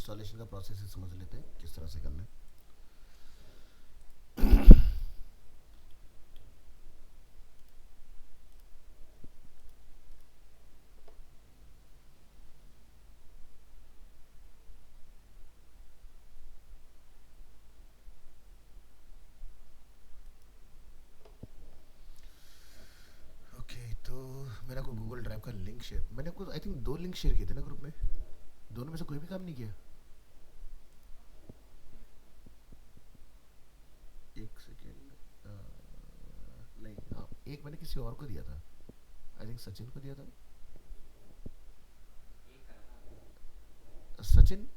Installation का process ही समझ लेते हैं किस तरह से करना है। ओके तो मैंने आपको गूगल ड्राइव का लिंक शेयर, मैंने आपको आई थिंक दो लिंक शेयर किए थे ना ग्रुप में, दोनों में से कोई भी काम नहीं किया। एक सेकेंड, नहीं हाँ, एक मैंने किसी और को दिया था, आई थिंक सचिन को दिया था। सचिन,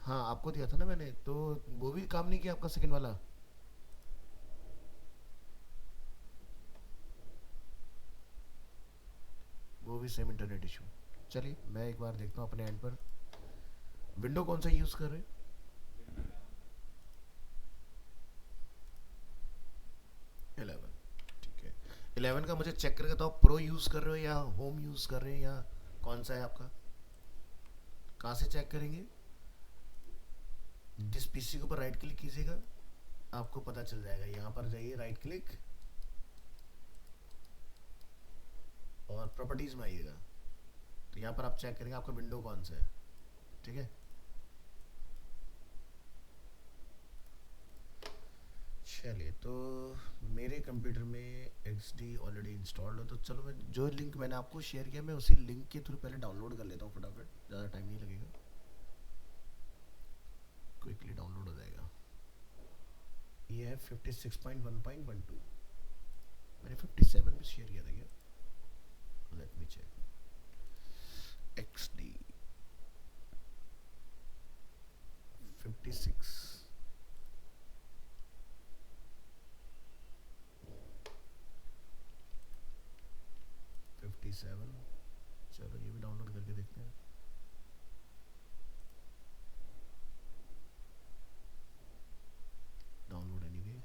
हाँ आपको दिया था ना मैंने, तो वो भी काम नहीं किया आपका सेकंड वाला। वो भी सेम इंटरनेट इशू। चलिए मैं एक बार देखता हूँ अपने एंड पर। विंडो कौन सा यूज़ कर रहे हैं? 11। ठीक है, 11 का मुझे चेक करके तो आप प्रो यूज़ कर रहे हो या होम यूज़ कर रहे हैं या कौन सा है आपका? कहाँ से चेक करेंगे? जिस पीसी के ऊपर राइट क्लिक कीजिएगा आपको पता चल जाएगा, यहाँ पर जाइए राइट क्लिक और प्रॉपर्टीज़ में आइएगा, तो यहाँ पर आप चेक करेंगे आपका विंडो कौन सा है। ठीक है, चलिए तो मेरे कंप्यूटर में एक्स डी ऑलरेडी इंस्टॉल्ड है, तो चलो मैं जो लिंक मैंने आपको शेयर किया मैं उसी लिंक के थ्रू पहले डाउनलोड कर लेता हूँ फटाफट, ज़्यादा टाइम नहीं लगेगा, क्विकली डाउनलोड हो जाएगा। ये है 56.1.12, मैंने 57 में शेयर किया था क्या? Let me check. X D 56, 57, चलो ये भी डाउनलोड करके देखते हैं। Download anyway.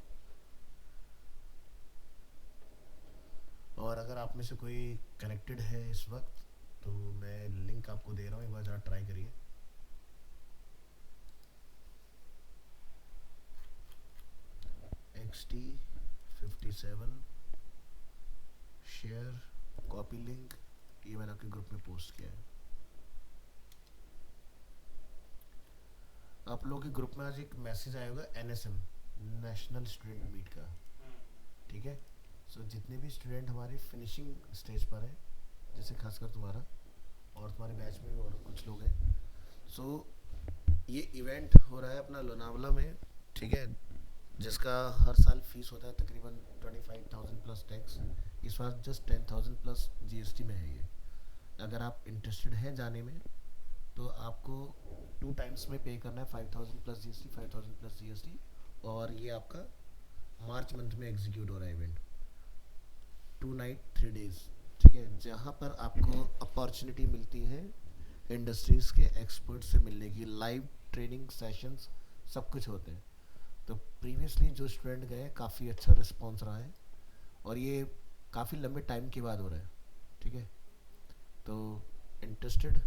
और अगर आप में से कोई कनेक्टेड है इस वक्त तो मैं लिंक आपको दे रहा हूँ, एक बार ज़रा ट्राई करिए। X T 57 share copy link, ये मैंने आपके ग्रुप में पोस्ट किया है। आप लोगों के ग्रुप में आज एक मैसेज आया होगा एनएसएम, नेशनल स्टूडेंट मीट का। ठीक है, सो जितने भी स्टूडेंट हमारे फिनिशिंग स्टेज पर हैं, जैसे खासकर तुम्हारा और तुम्हारे बैच में भी और कुछ लोग हैं, सो ये इवेंट हो रहा है अपना लोनावला में। ठीक है, जिसका हर साल फीस होता है तकरीबन 25,000 प्लस टैक्स, इस बार जस्ट 10,000 प्लस जीएसटी में है ये। अगर आप इंटरेस्टेड हैं जाने में तो आपको 2 टाइम्स में पे करना है, 5,000 प्लस जीएसटी, 5,000 प्लस जीएसटी। और ये आपका मार्च मंथ में एग्जीक्यूट हो रहा है इवेंट, 2 नाइट 3 डेज। ठीक है, जहाँ पर आपको अपॉर्चुनिटी मिलती है इंडस्ट्रीज़ के एक्सपर्ट से मिलने की, लाइव ट्रेनिंग सेशंस सब कुछ होते हैं। तो प्रीवियसली जो स्टूडेंट गए काफ़ी अच्छा रिस्पॉन्स रहा है और ये काफ़ी लंबे टाइम के बाद हो रहा है। ठीक है, तो इंटरेस्टेड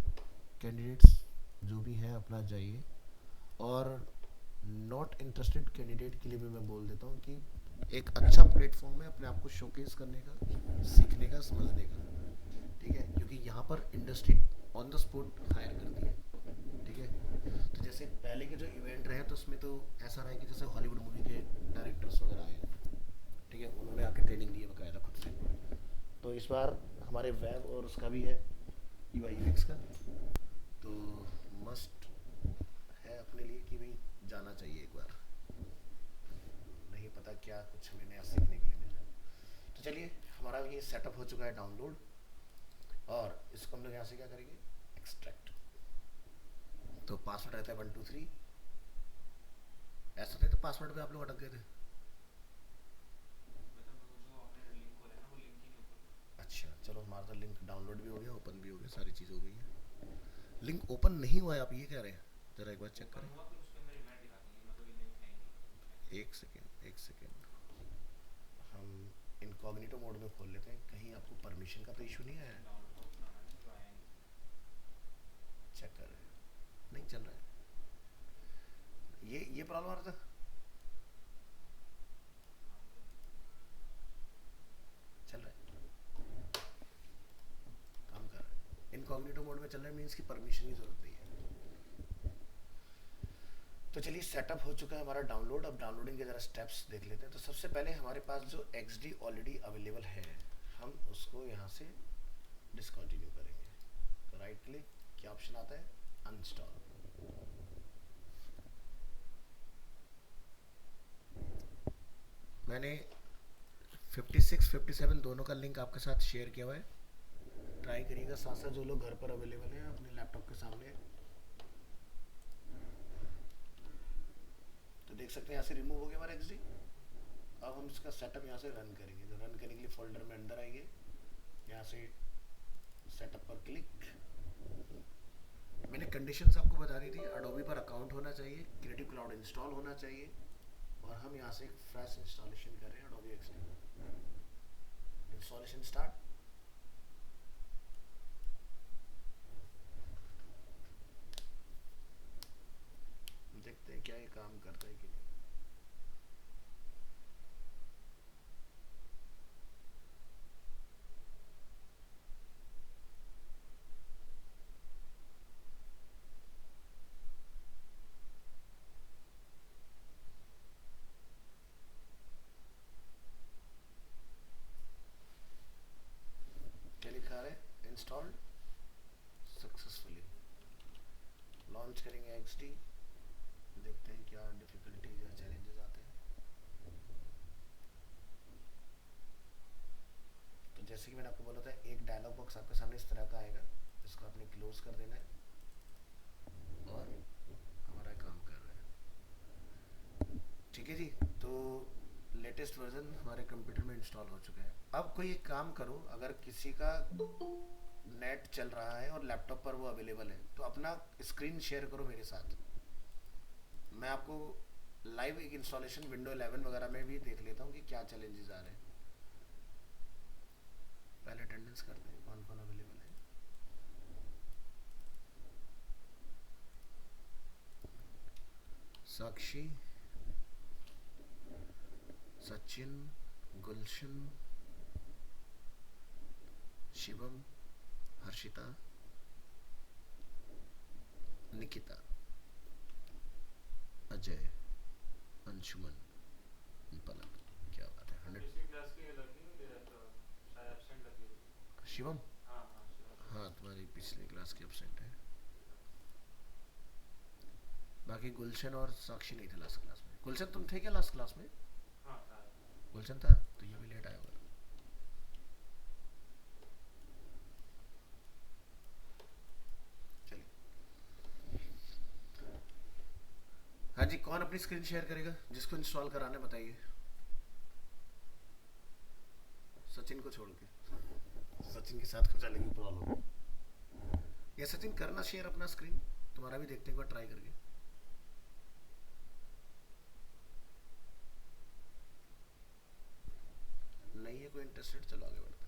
कैंडिडेट्स जो भी हैं अपना जाइए, और नॉट इंटरेस्टेड कैंडिडेट के लिए भी मैं बोल देता हूँ कि एक अच्छा प्लेटफॉर्म है अपने आप को शोकेस करने का, सीखने का, समझने का। ठीक है, क्योंकि यहाँ पर industry on the spot hire करती है। ठीक है, तो जैसे पहले के जो इवेंट रहे तो उसमें तो ऐसा रहा है कि जैसे हॉलीवुड मूवी के डायरेक्टर्स वगैरह आए, ठीक है, उन्होंने आके ट्रेनिंग दी है बकायदा खुद से। तो इस बार हमारे वेब और उसका भी है, यूआई यूएक्स का, तो मस्ट है अपने लिए कि भाई जाना चाहिए एक बार, नहीं पता क्या कुछ हमें नया सीखने के लिए मिल जाए। तो चलिए हमारा ये सेटअप हो चुका है डाउनलोड, और इसको हम लोग यहाँ से क्या करेंगे, एक्सट्रैक्ट। तो पासवर्ड रहता है 123, ऐसा नहीं तो पासवर्ड पे आप लोग अटक गए थे? अच्छा चलो, हमारा तो लिंक डाउनलोड भी हो गया, ओपन भी हो गया, सारी चीज़ हो गई है। लिंक ओपन नहीं हुआ है आप ये कह रहे हैं? ज़रा एक बार चेक करें। एक सेकेंड एक सेकेंड, हम इनकॉग्निटो मोड में खोल लेते हैं, कहीं आपको परमिशन का तो इशू नहीं आया है? चेक कर रहे हैं। ये प्रॉब्लम आ रहा था। चल रहा है, काम कर रहा है, इनकॉग्निटो मोड में चल रहा है, मीन्स की परमिशन की जरूरत नहीं है। तो चलिए सेटअप हो चुका है हमारा डाउनलोड। अब डाउनलोडिंग के जरा स्टेप्स देख लेते हैं। तो सबसे पहले हमारे पास जो XD ऑलरेडी अवेलेबल है, हम उसको यहाँ से डिसकंटिन्यू करेंगे। तो राइट क्लिक, क्या ऑप्शन आता है, अनइंस्टॉल। मैंने 56 57 दोनों का लिंक आपके साथ शेयर किया हुआ है, ट्राई करिएगा। साथ साथ जो लोग घर पर अवेलेबल हैं अपने लैपटॉप के सामने, तो देख सकते हैं यहाँ से रिमूव हो गया हमारा XD। अब हम इसका सेटअप यहाँ से रन करेंगे। तो रन करने के लिए फोल्डर में अंदर आएंगे, यहाँ से सेटअप पर क्लिक। मैंने कंडीशंस आपको बता दी थी, अडोबी पर अकाउंट होना चाहिए, क्रिएटिव क्लाउड इंस्टॉल होना चाहिए, और हम यहाँ से एक फ्रेश इंस्टॉलेशन कर रहे हैं अडोबी XD। Installation start. देखते हैं क्या ये काम करता है कि नहीं। क्या लिखा है, इंस्टॉल्ड सक्सेसफुली। लॉन्च करेंगे XD, देखते हैं क्या डिफिकल्टीज या चैलेंजेस आते हैं। तो जैसे कि मैंने आपको बोला था, एक डायलॉग बॉक्स आपके सामने इस तरह का आएगा, इसको आपने क्लोज कर देना है और हमारा काम कर रहा है। ठीक है जी। तो लेटेस्ट वर्जन हमारे कंप्यूटर में इंस्टॉल हो चुका है। अब कोई एक काम करो, अगर किसी का नेट चल रहा है और लैपटॉप पर वो अवेलेबल है, तो अपना स्क्रीन शेयर करो मेरे साथ। मैं आपको लाइव एक इंस्टॉलेशन विंडो 11 वगैरह में भी देख लेता हूँ कि क्या चैलेंजेस आ रहे हैं। पहले अटेंडेंस करते हैं, कौन कौन अवेलेबल है। साक्षी, सचिन, गुलशन, शिवम, हर्षिता, निकिता, अजय, अंशुमन, पलक। क्या बात है, 100। पिछली क्लास की लगी हुई है तो शायद एब्सेंट लगी हुई। शिवम, हाँ हाँ शिवम। हाँ तुम्हारी पिछली क्लास की एब्सेंट है। बाकी गुलशन और साक्षी नहीं थे लास्ट क्लास में। गुलशन तुम थे क्या लास्ट क्लास में? हाँ था। गुलशन था, तो ये भी लेट आया होगा। चलिए, हाँ जी, कौन अपनी स्क्रीन शेयर करेगा, जिसको इंस्टॉल कराना है बताइए। सचिन को छोड़ के, सचिन के साथ कुछ अलग ही प्रॉब्लम। या सचिन करना शेयर अपना स्क्रीन, तुम्हारा भी देखते हैं ट्राई करके। नहीं है कोई इंटरेस्टेड, चलो आगे बढ़ते हैं।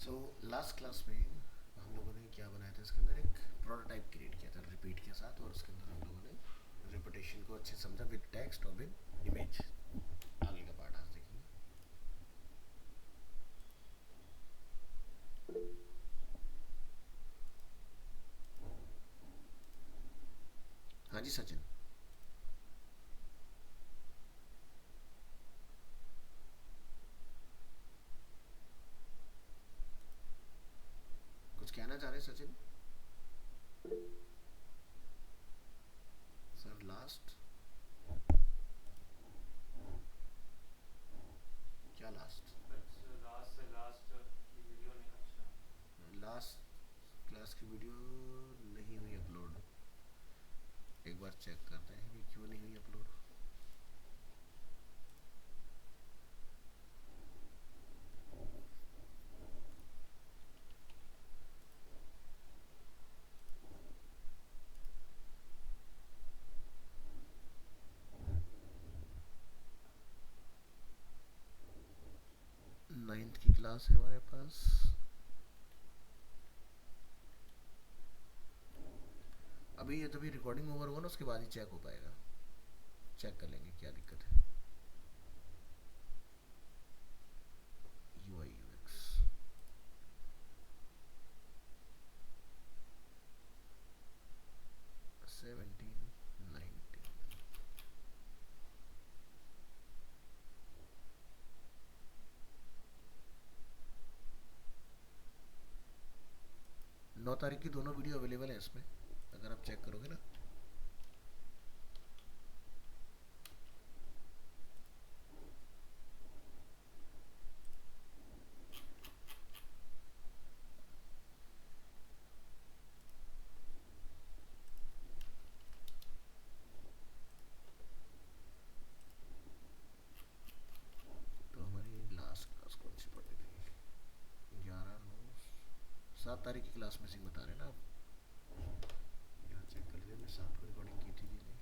सो लास्ट क्लास में हम लोगों ने क्या बनाया था, इसके अंदर एक प्रोटोटाइप क्रिएट किया था रिपीट के साथ, और उसके अंदर हम लोगों ने रिपीटेशन को अच्छे समझा विद टेक्स्ट और विद इमेज। आगे का पार्ट आज देखेंगे। हाँ जी सचिन, कुछ कहना चाह रहे हैं सचिन सर? लास्ट क्या लास्ट? लास्ट से लास्ट की वीडियो नहीं। अच्छा, लास्ट क्लास की वीडियो नहीं हुई अपलोड। एक बार चेक करते हैं कि क्यों नहीं हुई अपलोड। क्लास है हमारे पास। अभी ये तभी रिकॉर्डिंग ओवर होगा ना, उसके बाद ही चेक हो पाएगा, चेक कर लेंगे क्या दिक्कत है। UI UX 17 19 9 तारीख की दोनों वीडियो अवेलेबल है इसमें, अगर आप चेक करोगे ना। तो हमारी लास्ट क्लास कौन सी पढ़ी थी? 11 9 7 तारीख की क्लास मिसिंग बता रहे हैं ना आप? यहाँ चेक कर लीजिए, मैं 7 को रिकॉर्डिंग की थी कि नहीं।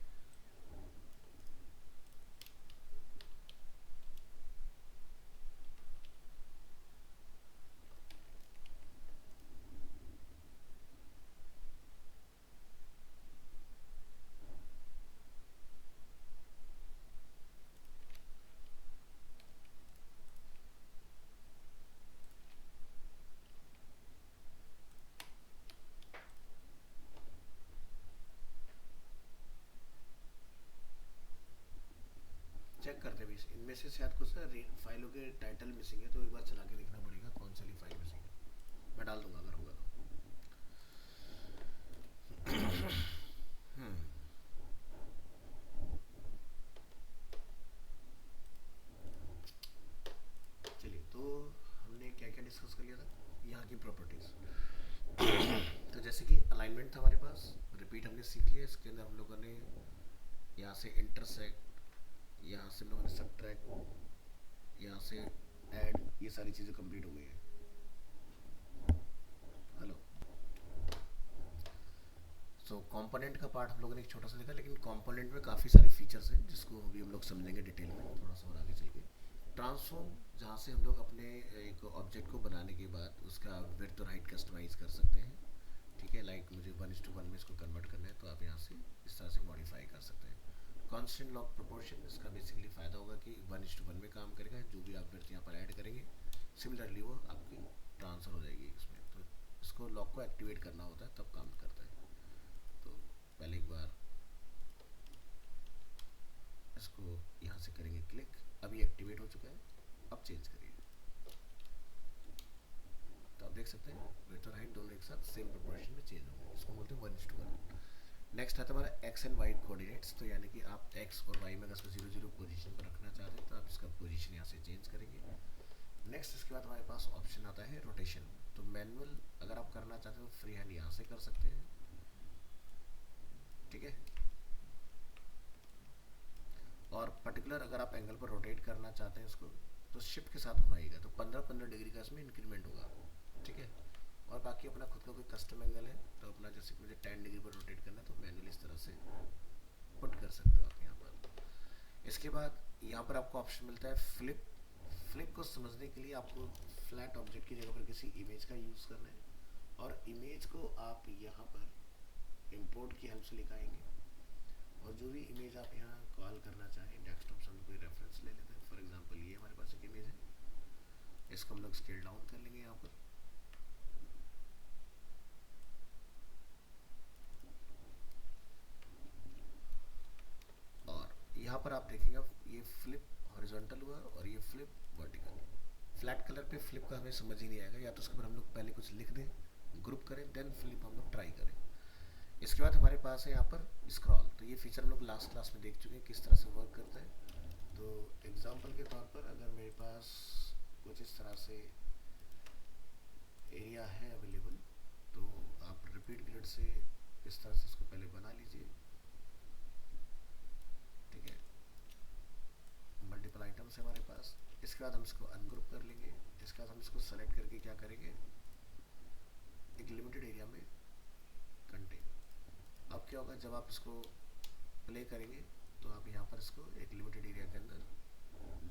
चेक करते भी, इनमें से शायद कुछ ना फाइलों के टाइटल मिसिंग है, तो एक बार चला के देखना पड़ेगा कौन सी फाइल मिसिंग है। मैं डाल दूंगा अगर होगा तो। चलिए, तो हमने क्या क्या डिस्कस कर लिया था? यहाँ की प्रॉपर्टीज। तो जैसे कि अलाइनमेंट था हमारे पास, रिपीट हमने सीख लिया। इसके अंदर हम लोगों ने यहाँ से इंटरसेक्ट, यहाँ से हम लोगों ने सबट्रैक्ट, यहाँ से ऐड, ये सारी चीज़ें कंप्लीट हो गई है। हेलो। सो कंपोनेंट का पार्ट हम लोगों ने एक छोटा सा देखा, लेकिन कंपोनेंट में काफ़ी सारे फीचर्स हैं जिसको अभी हम लोग समझेंगे डिटेल में थोड़ा सा और आगे चल के। ट्रांसफॉर्म, जहाँ से हम लोग अपने एक ऑब्जेक्ट को बनाने के बाद उसका विड्थ और हाइट कस्टमाइज कर सकते हैं। ठीक है, लाइक मुझे 1:1 में इसको कन्वर्ट करना है, तो आप यहाँ से इस तरह से मॉडिफाई कर सकते हैं। कांस्टेंट लॉग प्रोपोर्शन, इसका बेसिकली फ़ायदा होगा कि 1:1 में काम करेगा, जो भी आप विड्थ यहाँ पर ऐड करेंगे सिमिलरली वो आपकी ट्रांसफ़र हो जाएगी इसमें। तो इसको लॉक को एक्टिवेट करना होता है तब काम करता है। तो पहले एक बार इसको यहाँ से करेंगे क्लिक, अभी एक्टिवेट हो चुका है। अब चेंज करिए, तो आप देख सकते हैं विड्थ और हाइट दोनों एक साथ सेम प्रोपोर्शन में चेंज होंगे। इसको बोलते हैं 1:1। नेक्स्ट आता है हमारा एक्स एंड वाई कोऑर्डिनेट्स। तो यानी कि आप एक्स और वाई में अगर इसको 0 0 पोजीशन पर रखना चाहते हैं तो आप इसका पोजीशन यहाँ से चेंज करेंगे। नेक्स्ट इसके बाद हमारे पास ऑप्शन आता है रोटेशन। तो मैनुअल अगर आप करना चाहते हो फ्री हैंड यहाँ से कर सकते हैं। ठीक है, और पर्टिकुलर अगर आप एंगल पर रोटेट करना चाहते हैं इसको, तो शिफ्ट के साथ घुमाइएगा, तो 15-15 डिग्री का इसमें इंक्रीमेंट होगा। ठीक है, और बाकी अपना खुद का कोई कस्टम एंगल है, तो अपना जैसे कि मुझे 10 डिग्री पर रोटेट करना है तो मैनुअल इस तरह से पुट कर सकते हो आप यहाँ पर। इसके बाद यहाँ पर आपको ऑप्शन मिलता है फ्लिप। फ्लिप को समझने के लिए आपको फ्लैट ऑब्जेक्ट की जगह पर किसी इमेज का यूज़ करना है, और इमेज को आप यहाँ पर इंपोर्ट की हेल्प से लिखाएंगे, और जो भी इमेज आप यहाँ कॉल करना चाहें, डेस्कटॉप से हम कोई रेफरेंस ले लेते हैं। फॉर एग्जांपल ये हमारे पास एक इमेज है, इसको हम लोग स्केल डाउन कर लेंगे यहाँ पर। और यहाँ पर आप देखेंगे ये फ्लिप हॉरिजॉन्टल हुआ और ये फ्लिप वर्टिकल। फ्लैट कलर पे फ्लिप का हमें समझ ही नहीं आएगा, या तो उसके ऊपर हम लोग पहले कुछ लिख दें, ग्रुप करें, देन फ्लिप हम लोग ट्राई करें। इसके बाद हमारे पास है यहाँ पर स्क्रॉल। तो ये फीचर हम लोग लास्ट क्लास में देख चुके हैं किस तरह से वर्क करता है। तो एग्जांपल के तौर पर अगर मेरे पास कुछ इस तरह से एरिया है अवेलेबल, तो आप रिपीट ग्रिड से इस तरह से इसको पहले बना लीजिए। ठीक है, मल्टीपल आइटम्स है हमारे पास। इसके बाद हम इसको अनग्रुप कर लेंगे। इसके बाद हम इसको सेलेक्ट करके क्या करेंगे, एक लिमिटेड एरिया में कंटेन। अब क्या होगा, जब आप इसको प्ले करेंगे तो आप यहाँ पर इसको एक लिमिटेड एरिया के अंदर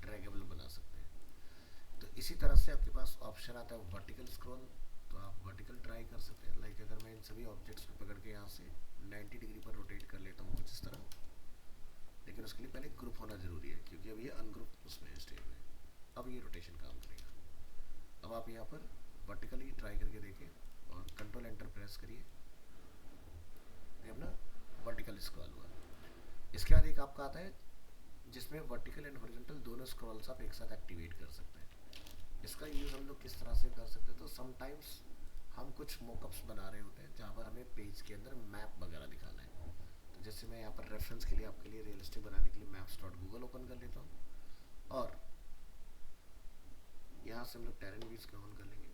ड्रैगेबल बना सकते हैं। तो इसी तरह से आपके पास ऑप्शन आता है वर्टिकल स्क्रॉल, तो आप वर्टिकल ट्राई कर सकते हैं। लाइक अगर मैं इन सभी ऑब्जेक्ट्स को पकड़ के यहाँ से 90 डिग्री पर रोटेट कर लेता हूँ कुछ इस तरह, लेकिन उसके लिए पहले ग्रुप होना ज़रूरी है क्योंकि अब ये अनग्रुप उसमें स्टेज में। अब ये रोटेशन काम करेगा। अब आप यहाँ पर वर्टिकली ट्राई करके देखें और कंट्रोल एंटर प्रेस करिए, ये अपना वर्टिकल स्क्रॉल हुआ। इसके बाद एक आपका आता है जिसमें वर्टिकल एंड हॉरिजॉन्टल दोनों स्क्रॉल्स आप एक साथ एक्टिवेट कर सकते हैं। इसका यूज़ हम लोग किस तरह से कर सकते हैं, तो समटाइम्स हम कुछ मोकअप्स बना रहे होते हैं जहाँ पर हमें पेज के अंदर मैप वगैरह दिखाना है। तो जैसे मैं यहाँ पर रेफरेंस के लिए आपके लिए रियलिस्टिक बनाने के लिए maps.google ओपन कर लेता हूँ और यहाँ से हम लोग टेरेन व्यूज का ऑन कर लेंगे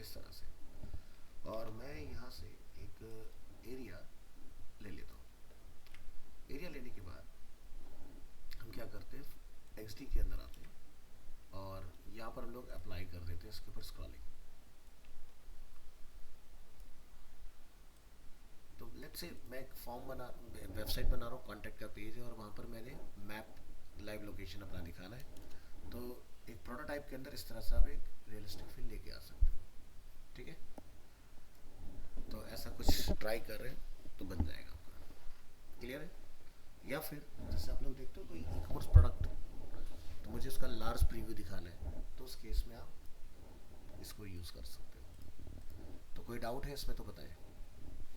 इस तरह से, और मैं यहाँ से एक एरिया ले लेता हूँ। एरिया लेने के बाद हम क्या करते हैं, XD के अंदर आते हैं और यहाँ पर हम लोग अप्लाई कर देते हैं इसके ऊपर स्क्रॉलिंग। तो लेट्स से मैं एक फॉर्म बना, वेबसाइट बना रहा हूँ, कॉन्टैक्ट का पेज है और वहाँ पर मैंने मैप लाइव लोकेशन अपना दिखाना है। तो एक प्रोटोटाइप के अंदर इस तरह से आप एक रियलिस्टिक फील लेके आ सकते हो, ठीक है। तो ऐसा कुछ ट्राई कर रहे हैं तो बन जाएगा आपका, क्लियर है। या फिर जैसे आप लोग देखते हो कोई ई कॉमर्स प्रोडक्ट, तो मुझे उसका लार्ज प्रीव्यू दिखाना है, तो उस केस में आप इसको यूज़ कर सकते हो। तो कोई डाउट है इसमें तो बताएं,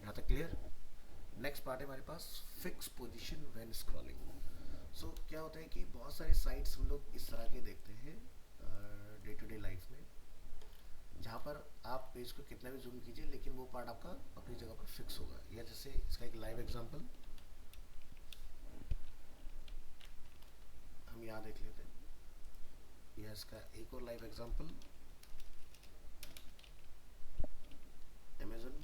यहाँ तक क्लियर। नेक्स्ट पार्ट है हमारे पास फिक्स पोजीशन व्हेन स्क्रॉलिंग। सो क्या होता है कि बहुत सारे साइट्स हम लोग इस तरह के देखते हैं डे टू डे लाइफ में, जहाँ पर आप पेज को कितना भी जूम कीजिए लेकिन वो पार्ट आपका अपनी जगह पर फिक्स होगा। या जैसे इसका एक लाइव एग्जांपल हम यहाँ देख लेते हैं। यह इसका एक और लाइव एग्जांपल अमेज़न,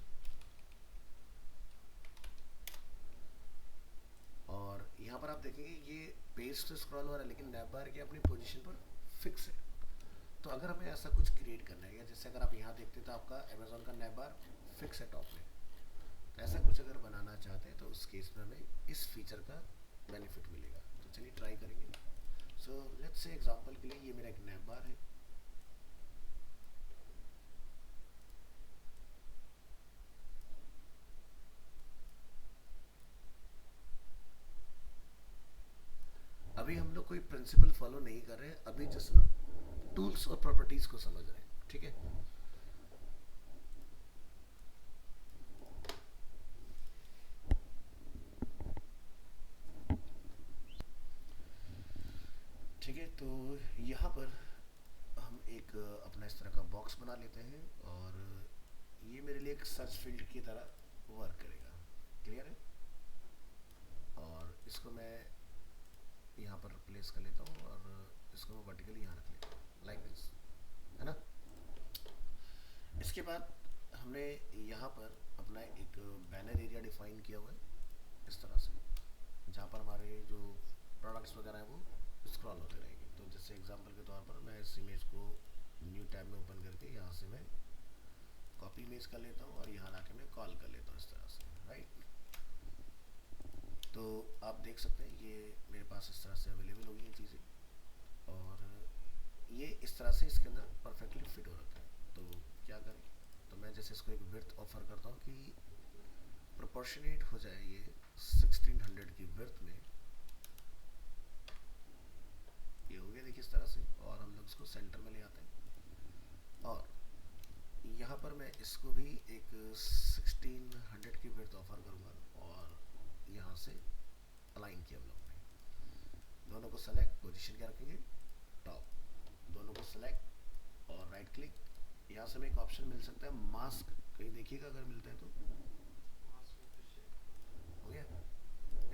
और यहाँ पर आप देखेंगे ये पेज तो स्क्रॉल हो रहा है लेकिन नैप बार की अपनी पोजीशन पर फिक्स है। तो अगर हमें ऐसा कुछ क्रिएट करना है, या जैसे अगर आप यहाँ देखते हैं तो आपका अमेज़न का नैप बार फिक्स है टॉप में, तो ऐसा कुछ अगर बनाना चाहते हैं तो उस केस में हमें इस फीचर का बेनिफिट मिलेगा। तो चलिए ट्राई करेंगे। सो लेट्स से एग्जांपल के लिए ये मेरा एक नैप बार है, अभी हम लोग कोई प्रिंसिपल फॉलो नहीं कर रहे हैं, अभी जस्ट ना टूल्स और प्रॉपर्टीज को समझ रहे हैं, ठीक है। ठीक है, तो यहाँ पर हम एक अपना इस तरह का बॉक्स बना लेते हैं और ये मेरे लिए एक सर्च फील्ड की तरह वर्क करेगा, क्लियर है। और इसको मैं यहाँ पर प्लेस कर लेता हूँ और इसको मैं वर्टिकली यहाँ रख लेता हूँ लाइक दिस, है ना। इसके बाद हमने यहाँ पर अपना एक बैनर एरिया डिफाइन किया हुआ है इस तरह से, जहाँ पर हमारे जो प्रोडक्ट्स वगैरह हैं वो स्क्रॉल होते रहेंगे। तो जैसे एग्जांपल के तौर पर मैं इस इमेज को न्यू टैब में ओपन करके यहाँ से मैं कॉपी इमेज कर लेता हूँ और यहाँ लाके मैं कॉल कर लेता हूँ इस तरह से, राइट। तो आप देख सकते हैं ये मेरे पास इस तरह से अवेलेबल होगी ये चीज़ें, और ये इस तरह से इसके अंदर परफेक्टली फिट हो रखा है। तो क्या करें, तो मैं जैसे इसको एक विड्थ ऑफर करता हूँ कि प्रोपोर्शनेट हो जाए ये 1600 की विड्थ में, ये हो गया देखिए इस तरह से, और हम लोग इसको सेंटर में ले आते हैं और यहाँ पर मैं इसको भी एक 1600 की विड्थ ऑफर करूँगा और यहाँ से अलाइन किया हम लोग ने। दोनों को सेलेक्ट, पोजीशन क्या रखेंगे टॉप, दोनों को सेलेक्ट और राइट क्लिक। यहाँ से हमें एक ऑप्शन मिल सकता है मास्क, कहीं देखिएगा अगर मिलता है तो, हो गया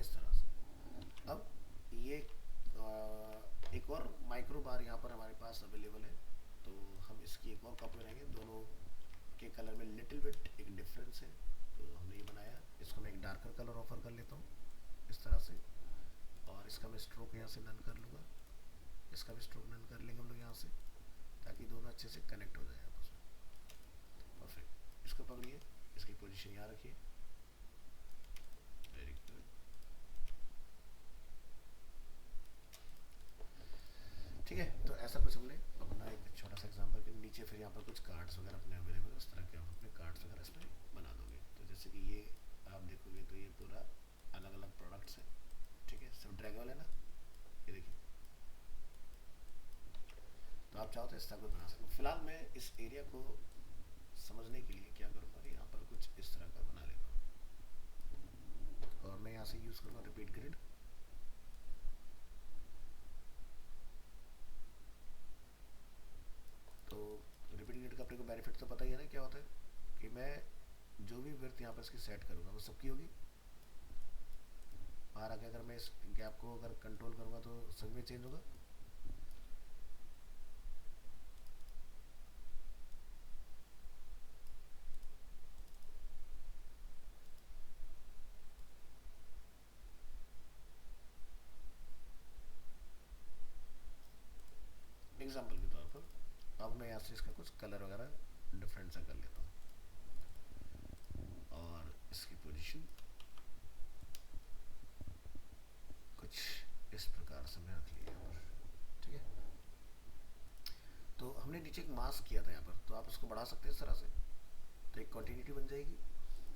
इस तरह से। अब ये एक और माइक्रो बार यहाँ पर हमारे पास अवेलेबल है, तो हम इसकी एक और कॉपी बनाएंगे। दोनों के कलर में लिटिल बिट एक डिफरेंस है, तो हमने ये बनाया। इसको मैं एक डार्कर कलर ऑफर कर लेता हूँ इस तरह से, और इसका मैं स्ट्रोक यहाँ से नन कर लूँगा, इसका भी स्ट्रोक नन कर लेंगे हम लोग यहाँ से, ताकि दोनों अच्छे से कनेक्ट हो जाए आपस में। परफेक्ट, इसको पकड़िए, इसकी पोजीशन यहाँ रखिए, वेरी गुड। ठीक है, तो ऐसा कुछ हमने अपना एक छोटा सा एग्जांपल के नीचे फिर यहाँ पर कुछ कार्ड्स वगैरह अपने अवेलेबल है, उस तरह के आप अपने कार्ड्स वगैरह इसमें बना दोगे। तो जैसे कि ये आप देखोगे तो ये पूरा अलग अलग प्रोडक्ट्स है, ठीक है, सब ड्रैगेबल है ना, ये देखिए। तो आप चाहो तो इस तरह को बना सकते हो। फिलहाल मैं इस एरिया को समझने के लिए क्या करूँगा कि यहाँ पर कुछ इस तरह का बना लेता हूँ, और मैं यहाँ से यूज़ करूँगा रिपीट ग्रिड। तो रिपीट ग्रिड का अपने को बेनिफिट तो पता ही है ना क्या होता है, कि मैं जो भी विड्थ यहाँ पर इसकी सेट करूँगा वो सबकी होगी। बाहर आके अगर मैं इस गैप को अगर कंट्रोल करूँगा तो सभी में चेंज होगा। एग्जाम्पल के तौर पर अब मैं यहाँ से इसका कुछ कलर वगैरह डिफरेंट सा कर लेता हूँ, और इसकी पोजीशन कुछ इस प्रकार से मैं रख लिया यहाँ पर, ठीक है। तो हमने नीचे एक मास्क किया था यहाँ पर, तो आप इसको बढ़ा सकते हैं इस तरह से, तो एक कंटिन्यूटी बन जाएगी,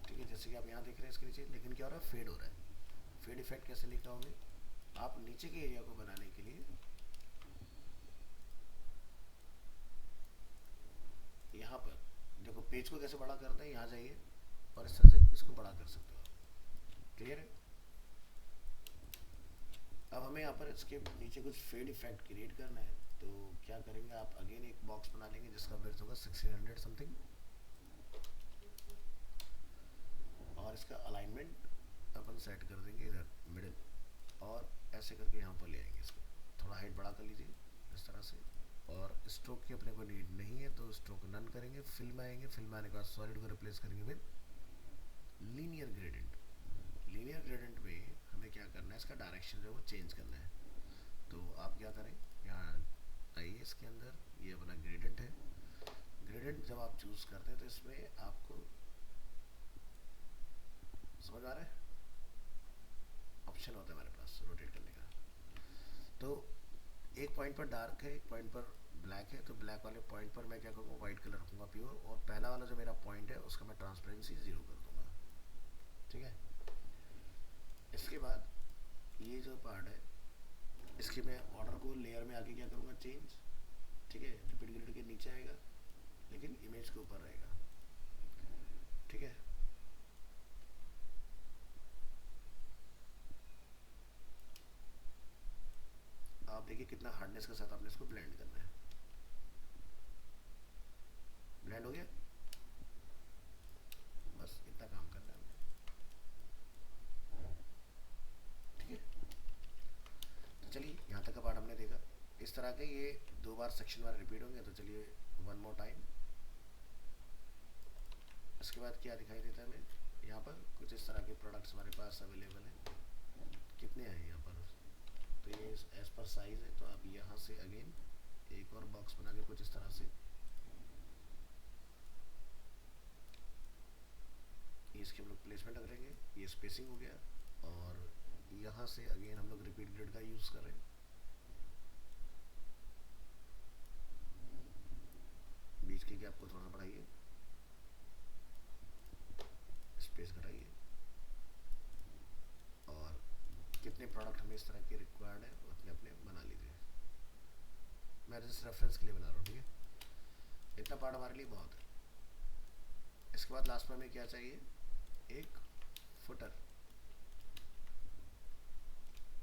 ठीक है। जैसे कि आप यहाँ देख रहे हैं इसके नीचे, लेकिन क्या हो रहा है, फेड हो रहा है। फेड इफेक्ट कैसे लेकर आओगे आप नीचे के एरिया को बनाने के लिए, यहाँ पर देखो पेज को कैसे बड़ा करते हैं, यहाँ जाइए और इस तरह से इसको बड़ा कर सकते हो आप, क्लियर है। अब हमें यहाँ पर इसके नीचे कुछ फेड इफेक्ट क्रिएट करना है, तो क्या करेंगे आप अगेन एक बॉक्स बना लेंगे जिसका विड्थ होगा 1600 समथिंग, और इसका अलाइनमेंट अपन सेट कर देंगे इधर मिडिल, और ऐसे करके यहाँ पर ले आएंगे इसको, थोड़ा हाइट बड़ा कर लीजिए इस तरह से। और स्ट्रोक की अपने को नीड नहीं है तो स्ट्रोक नन करेंगे। फिल में आएंगे, फिल में आने के बाद सॉलिड को रिप्लेस करेंगे with linear gradient. Linear gradient में हमें क्या करना है, इसका डायरेक्शन जो है वो चेंज करना है। तो आप क्या करें, यहाँ आइए इसके अंदर, ये अपना ग्रेडियंट है। ग्रेडियंट जब आप चूज करते हैं तो इसमें आपको समझ आ रहा है, ऑप्शन होता है हमारे पास रोटेट करने का। तो एक पॉइंट पर डार्क है, एक पॉइंट पर ब्लैक है, तो ब्लैक वाले पॉइंट पर मैं क्या करूँगा, व्हाइट कलर रखूँगा प्योर, और पहला वाला जो मेरा पॉइंट है उसका मैं ट्रांसपेरेंसी 0 कर दूँगा, ठीक है। इसके बाद ये जो पार्ट है इसके मैं ऑर्डर को लेयर में आके क्या करूँगा, चेंज, ठीक है। रिपीट ग्रिड के नीचे आएगा लेकिन इमेज के ऊपर रहेगा, ठीक है। आप देखिए कितना हार्डनेस के साथ आपने इसको ब्लेंड करना है। ब्लेंड हो गया, बस इतना काम करना है हमने, ठीक है। तो चलिए यहाँ तक का पार्ट हमने देखा। इस तरह के ये 2 बार सेक्शन वाले रिपीट होंगे, तो चलिए वन मोर टाइम। इसके बाद क्या दिखाई देता है हमें, यहाँ पर कुछ इस तरह के प्रोडक्ट्स हमारे पास अवेलेबल हैं। कितने हैं यहाँ पर, तो ये एज पर साइज है, तो आप यहाँ से अगेन एक और बॉक्स बना के कुछ इस तरह से, ये इसके हम लोग प्लेसमेंट करेंगे, ये स्पेसिंग हो गया। और यहाँ से अगेन हम लोग रिपीट ग्रिड का यूज कर रहे हैं, बीच के गैप को थोड़ा सा बढ़ाइए, स्पेस घटाइए, और कितने प्रोडक्ट हमें इस तरह के रिक्वायर्ड है अपने अपने बना लीजिए। मैं जस्ट रेफरेंस के लिए बना रहा हूँ, ठीक है। इतना पार्ट हमारे लिए बहुत है। इसके बाद लास्ट में हमें क्या चाहिए, एक फुटर।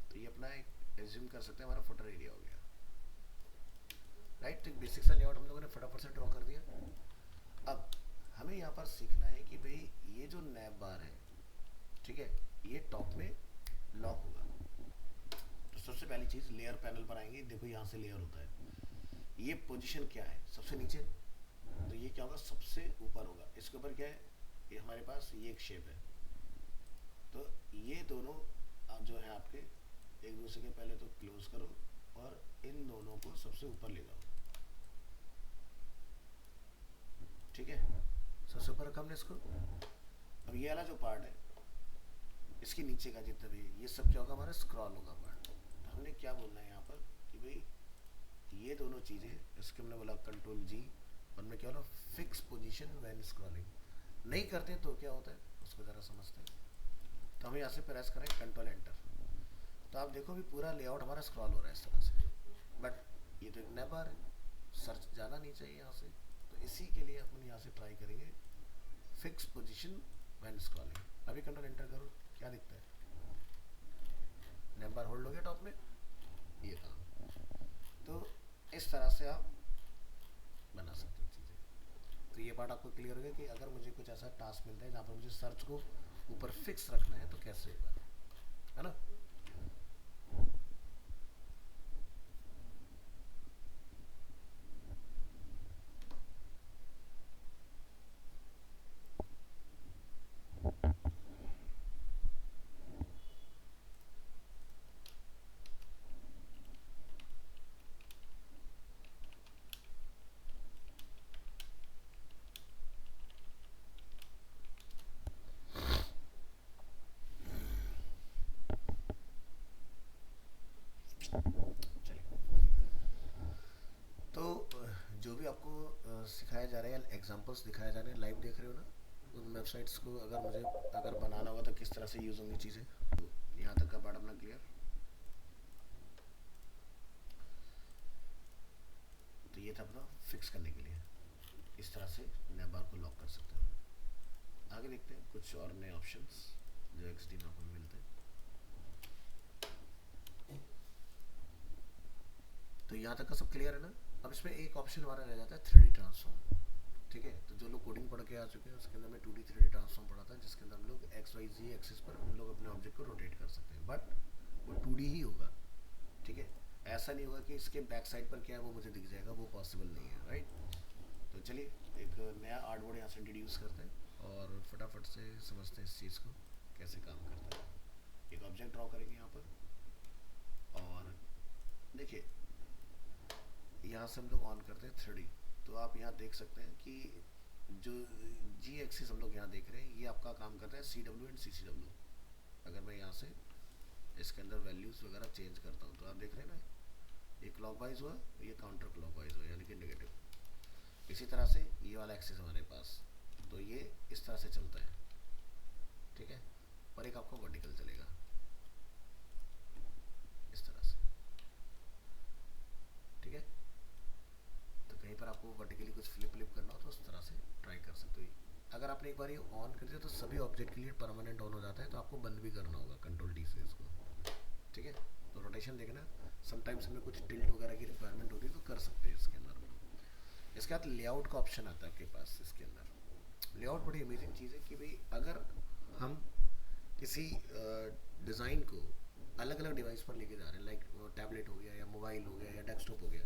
तो ये अपना एक एज्यूम कर सकते हैं हमारा फुटर एरिया हो गया, राइट। तो बेसिक सा लेआउट हम लोगों ने फटाफट से ड्रॉ कर दिया। अब हमें यहाँ पर सीखना है कि भाई ये जो नैब बार है, ठीक है, ये टॉप में लॉक होगा। तो सबसे पहली चीज लेयर पैनल पर आएंगे, देखो यहाँ से लेयर होता है, ये पोजीशन क्या है, सबसे नीचे, तो ये क्या होगा, सबसे ऊपर होगा। इसके ऊपर क्या है, ये हमारे पास ये एक शेप है, तो ये दोनों जो है आपके एक दूसरे के पहले तो क्लोज करो और इन दोनों को सबसे ऊपर ले जाओ, ठीक है। सबसे ऊपर रखा हमने इसको। अब ये वाला जो पार्ट है इसके नीचे का जितना भी, ये सब क्या होगा, हमारा स्क्रॉल होगा पार्ट। तो हमने क्या बोलना है यहाँ पर कि भाई ये दोनों चीज़ें, इसके हमने बोला कंट्रोल जी, और मैं क्या बोला फिक्स पोजीशन व्हेन स्क्रॉलिंग। नहीं करते तो क्या होता है उसको ज़रा समझते हैं। तो हम यहाँ से प्रेस करें कंट्रोल एंटर, तो आप देखो भी पूरा लेआउट हमारा स्क्रॉल हो रहा है इस तरह से, बट ये तो एक नया बार है, सर्च जाना नहीं चाहिए यहाँ से। तो इसी के लिए अपन यहाँ से ट्राई करेंगे फिक्स पोजीशन व्हेन स्क्रॉलिंग। अभी कंट्रोल एंटर करो, क्या दिखता है, नंबर होल्ड हो गया टॉप में, ये काम। तो इस तरह से आप बना सकते हो चीज़ें। तो ये पार्ट आपको क्लियर हो गया कि अगर मुझे कुछ ऐसा टास्क मिलता है जहाँ पर मुझे सर्च को ऊपर फिक्स रखना है तो कैसे होगा, है ना। चलिए, तो जो भी आपको सिखाया जा रहा है या एग्जांपल्स दिखाए जा रहे हैं, लाइव देख रहे हो ना, उन वेबसाइट्स को अगर मुझे अगर बनाना होगा तो किस तरह से यूज़ होंगी चीज़ें। तो यहाँ तक का पार्ट अपना क्लियर। तो ये था अपना फिक्स करने के लिए, इस तरह से नए बार को लॉक कर सकते हैं। आगे देखते हैं कुछ और नए ऑप्शंस जो एक्सटी में आपको मिलते हैं। तो यहाँ तक का सब क्लियर है ना। अब इसमें एक ऑप्शन हमारा रह जाता है 3D ट्रांसफॉर्म। ठीक है, तो जो लोग कोडिंग पढ़ के आ चुके हैं उसके अंदर में 2D 3D ट्रांसफॉर्म पढ़ा था, जिसके अंदर हम लोग एक्स वाई जी एक्सिस पर हम लोग अपने ऑब्जेक्ट को रोटेट कर सकते हैं, बट वो 2D ही होगा। ठीक है, ऐसा नहीं होगा कि इसके बैक साइड पर क्या है वो मुझे दिख जाएगा, वो पॉसिबल नहीं है, राइट। तो चलिए एक नया आर्ट बोर्ड यहाँ से इंट्रोड्यूस करते हैं और फटाफट से समझते हैं इस चीज़ को कैसे काम करता है। एक ऑब्जेक्ट ड्रॉ करेंगे यहाँ पर, और देखिए यहाँ से हम लोग ऑन करते हैं 3D। तो आप यहाँ देख सकते हैं कि जो जी एक्सिस हम लोग यहाँ देख रहे हैं ये आपका काम करता है CW एंड CCW। अगर मैं यहाँ से इसके अंदर वैल्यूज़ वगैरह चेंज करता हूँ तो आप देख रहे हैं ना, ये क्लॉकवाइज हुआ, ये काउंटर क्लॉकवाइज हुआ, यानी कि नेगेटिव। इसी तरह से ये वाला एक्सिस हमारे पास, तो ये इस तरह से चलता है। ठीक है, और एक आपको वर्टिकल चलेगा इस तरह से। ठीक है, तो कहीं पर आपको वर्टिकली कुछ फ्लिप फ्लिप करना हो तो उस तरह से ट्राई कर सकते हो। अगर आपने एक बार ये ऑन कर दिया तो सभी ऑब्जेक्ट के लिए परमानेंट ऑन हो जाता है, तो आपको बंद भी करना होगा कंट्रोल डी से इसको। ठीक है, तो रोटेशन देखना, समटाइम्स हमें कुछ टिल्ट वगैरह की रिक्वायरमेंट होती है तो कर सकते हैं इसके अंदर। इसके बाद लेआउट का ऑप्शन आता है आपके पास इसके अंदर। लेआउट बड़ी अमेजिंग चीज़ है कि भाई अगर हम किसी डिज़ाइन को अलग अलग डिवाइस पर लेके जा रहे हैं, लाइक टैबलेट हो गया या मोबाइल हो गया या डेस्कटॉप हो गया,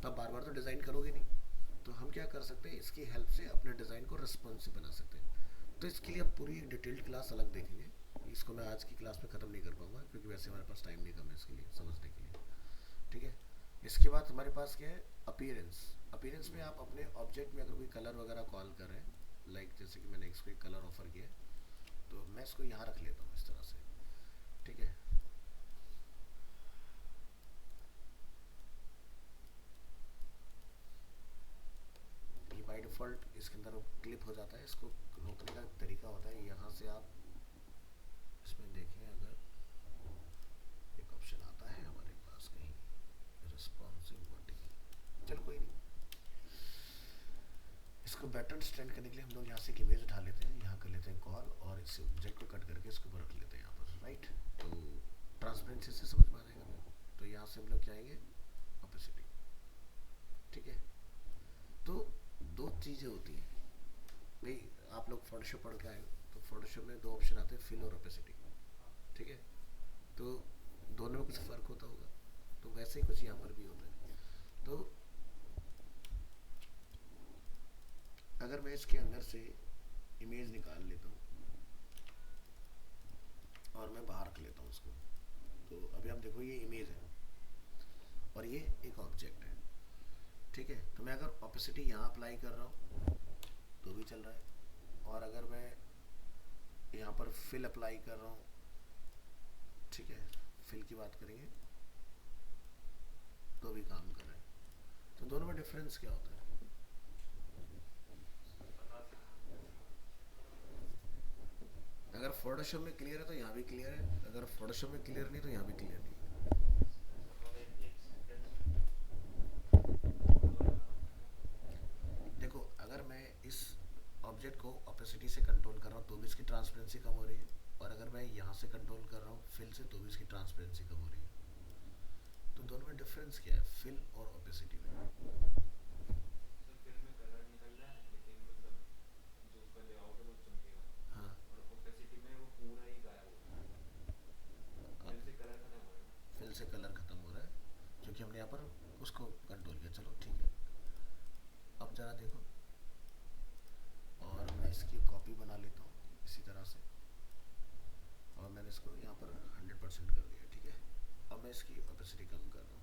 तो आप बार बार तो डिज़ाइन करोगे नहीं। तो हम क्या कर सकते हैं, इसकी हेल्प से अपने डिज़ाइन को रिस्पॉन्सिव बना सकते हैं। तो इसके लिए हम पूरी डिटेल्ड क्लास अलग देखेंगे, इसको मैं आज की क्लास में ख़त्म नहीं कर पाऊंगा क्योंकि वैसे हमारे पास टाइम नहीं कम है इसके लिए समझने के लिए। ठीक है, इसके बाद हमारे पास क्या है, अपीयरेंस। अपीयरेंस में आप अपने ऑब्जेक्ट में अगर कोई कलर वगैरह कॉल कर रहे हैं, लाइक जैसे कि मैंने इसको एक कलर ऑफर किया है, तो मैं इसको यहाँ रख लेता हूँ इस तरह से। ठीक है, ये बाय डिफ़ॉल्ट इसके अंदर क्लिप हो जाता है। इसको रोकने का तरीका होता है, यहाँ से आप इसमें देखें, अगर एक ऑप्शन आता है हमारे पास कहीं, रिस्पॉन्सिव वर्टिकल, चलो कोई नहीं, इसको बैटर्न स्टैंड करने के लिए हम लोग यहाँ से एक इमेज उठा लेते हैं, यहाँ कर लेते हैं कॉल, और इस ऑब्जेक्ट को कट करके इसके ऊपर रख लेते हैं यहाँ पर, राइट। तो ट्रांसपेरेंसी से समझ में आ जाएगा हमें। तो यहाँ से हम लोग क्या आएंगे, ऑपेसिटी। ठीक है, तो दो चीज़ें होती हैं भाई, आप लोग फोटोशॉप पढ़ के आए हो तो फोटोशॉप में दो ऑप्शन आते हैं, फिल और ओपेसिटी। ठीक है, तो दोनों में कुछ फ़र्क होता होगा, तो वैसे ही कुछ यहाँ पर भी होता है। तो अगर मैं इसके अंदर से इमेज निकाल लेता हूँ और मैं बाहर रख लेता हूँ उसको, तो अभी आप देखो ये इमेज है और ये एक ऑब्जेक्ट है। ठीक है, तो मैं अगर ऑपेसिटी यहाँ अप्लाई कर रहा हूँ तो भी चल रहा है, और अगर मैं यहाँ पर फिल अप्लाई कर रहा हूँ, ठीक है, फिल की बात करेंगे तो भी काम कर रहा है। डिफरेंस क्या होता है? पता था। अगर फोटोशॉप में क्लियर है तो यहाँ भी क्लियर है, अगर फोटोशॉप में क्लियर नहीं तो यहाँ भी क्लियर नहीं है। मतलब एक सेकंड कोड वगैरह देखो अगर मैं इस ऑब्जेक्ट को ओपेसिटी से कंट्रोल कर रहा हूँ तो भी इसकी ट्रांसपेरेंसी कम हो रही है, और अगर मैं यहाँ से कंट्रोल कर रहा हूँ फिल से तो भी इसकी ट्रांसपेरेंसी कम हो रही है। तो दोनों में डिफरेंस क्या है फिल और ओपेसिटी में? सर फिल्म में कलर निकल रहा है लेकिन मतलब जो उसका लेआउट है वो चमकेगा। हाँ। और ओपेसिटी में वो पूरा ही गायब हो रहा है। फिल्म से कलर खत्म हो रहा है ना। फिल से कलर खत्म हो रहा है क्योंकि हमने यहाँ पर उसको कंट्रोल किया। चलो ठीक है, अब जरा देखो, और मैं इसकी कॉपी बना लेता हूँ इसी तरह से, और मैंने इसको यहाँ पर 100% कर दिया। ठीक है, अब मैं इसकी ओपेसिटी कम कर रहा हूँ।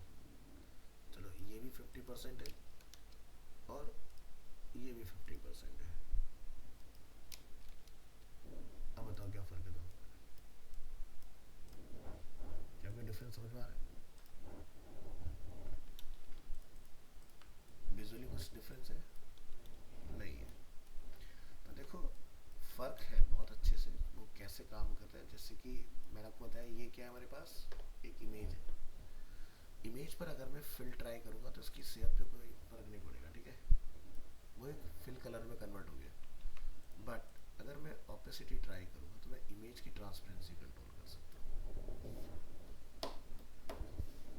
चलो ये भी 50% है और ये भी 50% है। अब बताओ क्या फ़र्क है दोनों में? क्या कोई डिफरेंस समझ में आ रहा है? विजुअली कुछ डिफरेंस है? नहीं है। तो देखो फ़र्क है बहुत अच्छे से, वो कैसे काम कर रहा है। जैसे कि मैंने आपको बताया ये क्या है, हमारे पास एक इमेज है। इमेज पर अगर मैं फिल ट्राई करूँगा तो उसकी सेहत पे कोई फ़र्क नहीं पड़ेगा। ठीक है, वो एक फिल कलर में कन्वर्ट हो गया। बट अगर मैं ऑपेसिटी ट्राई करूँगा तो मैं इमेज की ट्रांसपेरेंसी कंट्रोल कर सकता हूँ।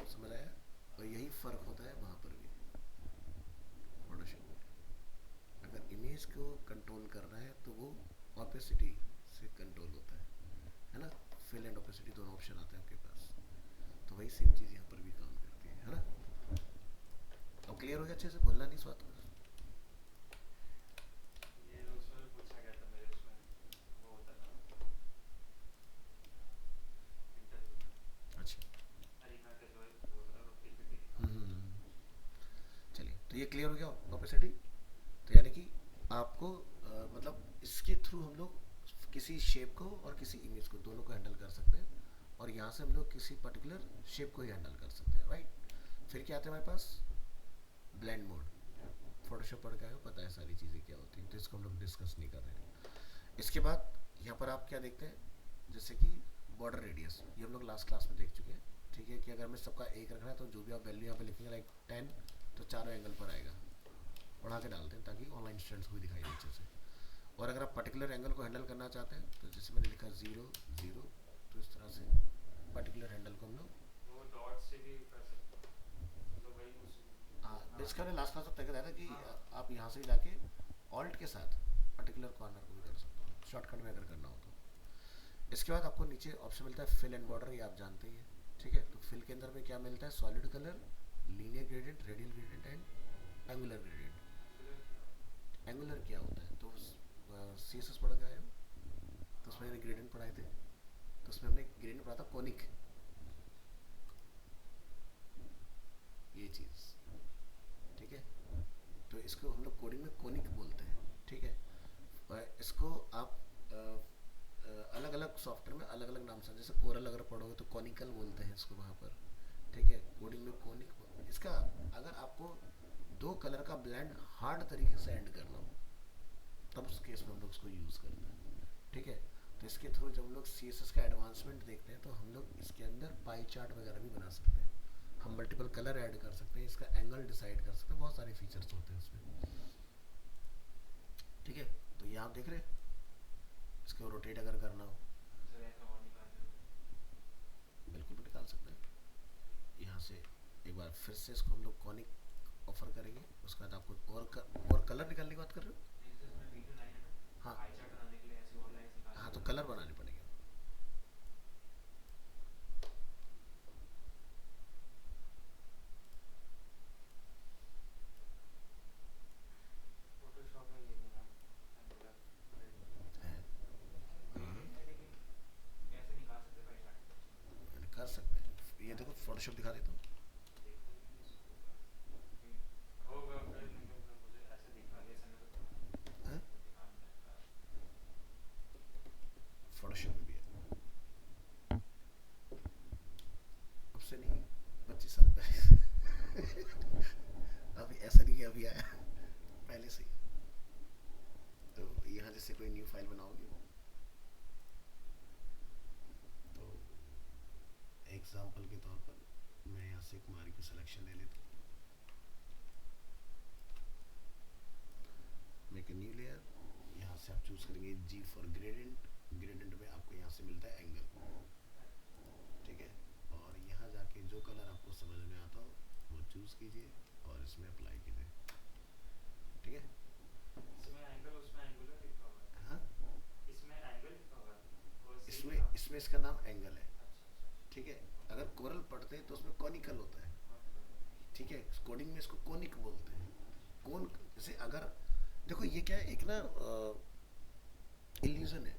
समझ आया? और यही फ़र्क होता है वहाँ पर भी फोटोशॉप में। अगर इमेज को कंट्रोल करना है तो वो ऑपेसिटी से कंट्रोल होता है ना। फिल एंड ऑपेसिटी दोनों ऑप्शन आते हैं आपके पास, तो वही सेम चीज़ यहाँ पर भी काम करती है ना। अब क्लियर हो गया अच्छे से, भूलना नहीं इस बात को। ये उसमें भी पूछा गया था मेरे उसमें वो होता था इंटरव्यू में। अच्छा। अरीना के जो है वो पीपीटी दिखा रहा था। चलिए, तो ये क्लियर हो गया ऑपेसिटी। तो यानी कि आपको मतलब इसके थ्रू हम लोग किसी शेप को और किसी इमेज को दोनों को हैंडल कर सकते हैं, और यहाँ से हम लोग किसी पर्टिकुलर शेप को ही हैंडल कर सकते हैं, राइट। फिर क्या आता है हमारे पास? Blend mode. फोटोशॉप पढ़ के आए हो, पता है सारी चीज़ें क्या होती हैं, तो इसको हम लोग डिस्कस नहीं कर रहे हैं। इसके बाद यहाँ पर आप क्या देखते हैं, जैसे कि बॉर्डर रेडियस, ये हम लोग लास्ट क्लास में देख चुके हैं। ठीक है, कि अगर हमें सबका एक रखना है तो जो भी आप वैल्यू यहाँ पे लिखेंगे लाइक 10, तो चारों एंगल पर आएगा। बढ़ा के डालते हैं ताकि ऑनलाइन स्टूडेंट्स को भी दिखाई दे अच्छे से। और अगर आप पर्टिकुलर एंगल को हैंडल करना चाहते हैं तो जैसे मैंने लिखा 0 0, तो इस तरह से पर्टिकुलर हैंडल को हम लोग। वो डॉट से भी कर सकते हो मतलब वही उस। हाँ, हाँ इसका लास्ट क्लास तक तय था कि हाँ आप यहाँ से जाके ऑल्ट के साथ पर्टिकुलर कॉर्नर को भी कर सकते हो शॉर्टकट में अगर करना हो तो। इसके बाद आपको नीचे ऑप्शन मिलता है फिल एंड बॉर्डर, ये आप जानते ही हैं। ठीक है, तो फिल के अंदर में क्या मिलता है? Solid colour, linear gradient, radial gradient and angular gradient. Angular क्या। एंगुलर क्या होता है? तो सी एस एस पढ़ गए हो तो उसमें ग्रेडियंट पढ़ाए थे, तो उसमें हमने ग्रेडियंट पढ़ा था कोनिक, ये चीज़। ठीक है, तो इसको हम लोग कोडिंग में कोनिक बोलते हैं। ठीक है, और इसको आप अलग अलग सॉफ्टवेयर में अलग अलग नाम से, जैसे कोरल अगर पढ़ोगे तो कॉनिकल बोलते हैं इसको वहाँ पर। ठीक है, कोडिंग में कोनिक। इसका अगर आपको दो कलर का ब्लेंड हार्ड तरीके से एंड करना हो तब उस केस में हम लोग उसको यूज़ करते हैं। ठीक है, तो इसके थ्रू जब हम लोग सी एस एस का एडवांसमेंट देखते हैं तो हम लोग इसके अंदर पाई चार्ट वगैरह भी बना सकते हैं, हम मल्टीपल कलर ऐड कर सकते हैं, इसका एंगल डिसाइड कर सकते हैं, बहुत सारे फीचर्स होते हैं उसमें। ठीक है, तो ये आप देख रहे हैं, इसको रोटेट अगर करना हो सर ऐसा और निकालने में। बिल्कुल भी निकाल सकते हैं। यहाँ से एक बार फिर से इसको हम लोग कॉनिक ऑफर करेंगे, उसके बाद आपको और कलर निकालने की बात कर रहे हो? नहीं जैसे इसमें वीडियो लाइन है ना। हाँ आई चार्ट बनाने के लिए ऐसी और लाइंस हाँ, निकालनी तो पड़ेगी। कलर बनाने पड़ेंगे। फोटोशॉप है ये मेरा एंगुलर है ग्रेडियंट है लेकिन कैसे निकाल सकते हैं पाई चार्ट। कर सकते हैं, ये देखो फोटोशॉप दिखा देता हूँ। देखो ये इसको होगा फिर मतलब मुझे ऐसे दिखा ऐसे में तो हैं? दिखा नहीं सकता। फोटोशॉप में भी है, अब से नहीं 25 साल पहले। अब ऐसा नहीं एग्जांपल के तौर पर मैं यहाँ से कुमारी को सिलेक्शन ले लेता हूँ, मेक ए न्यू लेयर। यहाँ से आप चूज करेंगे जी फॉर ग्रेडियंट। ग्रेडियंट में आपको यहाँ से मिलता है एंगल, ठीक है। और यहाँ जाके जो कलर आपको समझ में आता हो वो चूज कीजिए और इसमें अप्लाई कीजिए, ठीक है। इसमें एंगल, उसमें एंगुलर लिखा हुआ है। हाँ, इसमें एंगल लिखा हुआ है और सेम इसमें था। इसमें इसका नाम एंगल है, अच्छा अच्छा अच्छा। ठीक है। अगर कोरल पढ़ते हैं तो उसमें कॉनिकल होता है, ठीक है। कोडिंग में इसको कोनिक बोलते हैं। कोन, जैसे अगर देखो ये क्या है, एक ना इल्यूजन है।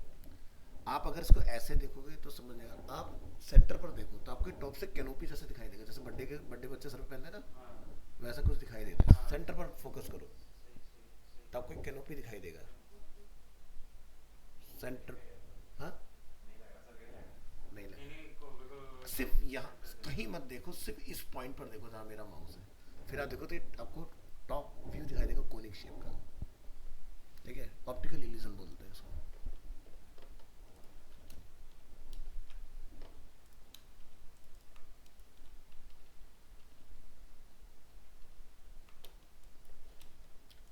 आप अगर इसको ऐसे देखोगे तो समझ नहीं आएगा। आप सेंटर पर देखो तो आपको टॉप से कैनोपी जैसे दिखाई देगा, जैसे बर्थडे बच्चे सर पे पहनते हैं ना, हाँ वैसा कुछ दिखाई देगा। हाँ। सेंटर पर फोकस करो सही सही सही। तो आपको एक कैनोपी दिखाई देगा सेंटर। हाँ, नहीं लगा सर, क्या लगा? नहीं नहीं लगा। नहीं को सिर्फ यहाँ कहीं मत देखो, सिर्फ इस पॉइंट पर देखो जहाँ मेरा माउस है। फिर आप देखो तो आपको टॉप व्यू दिखाई देगा कोनिक शेप का, ठीक है। ऑप्टिकल इल्यूजन बोलते हैं इसको।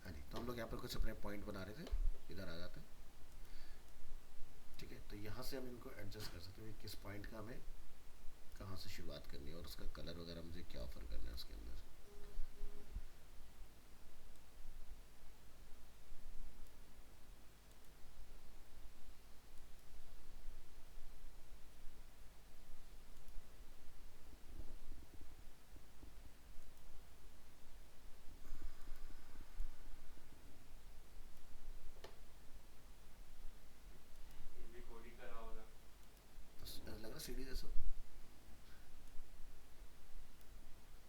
हाँ जी, तो हम लोग यहाँ पर कुछ अपने पॉइंट बना रहे थे, इधर आ जाते हैं, ठीक है। तो यहाँ से हम इनको एडजस्ट कर सकते हैं कि किस पॉइंट का हमें कहाँ से शुरुआत करनी है और उसका कलर वगैरह मुझे क्या ऑफर करना है उसके अंदर। ये भी कोडिंग कर रहा होगा। तो लग रहा सीढ़ी जैसा।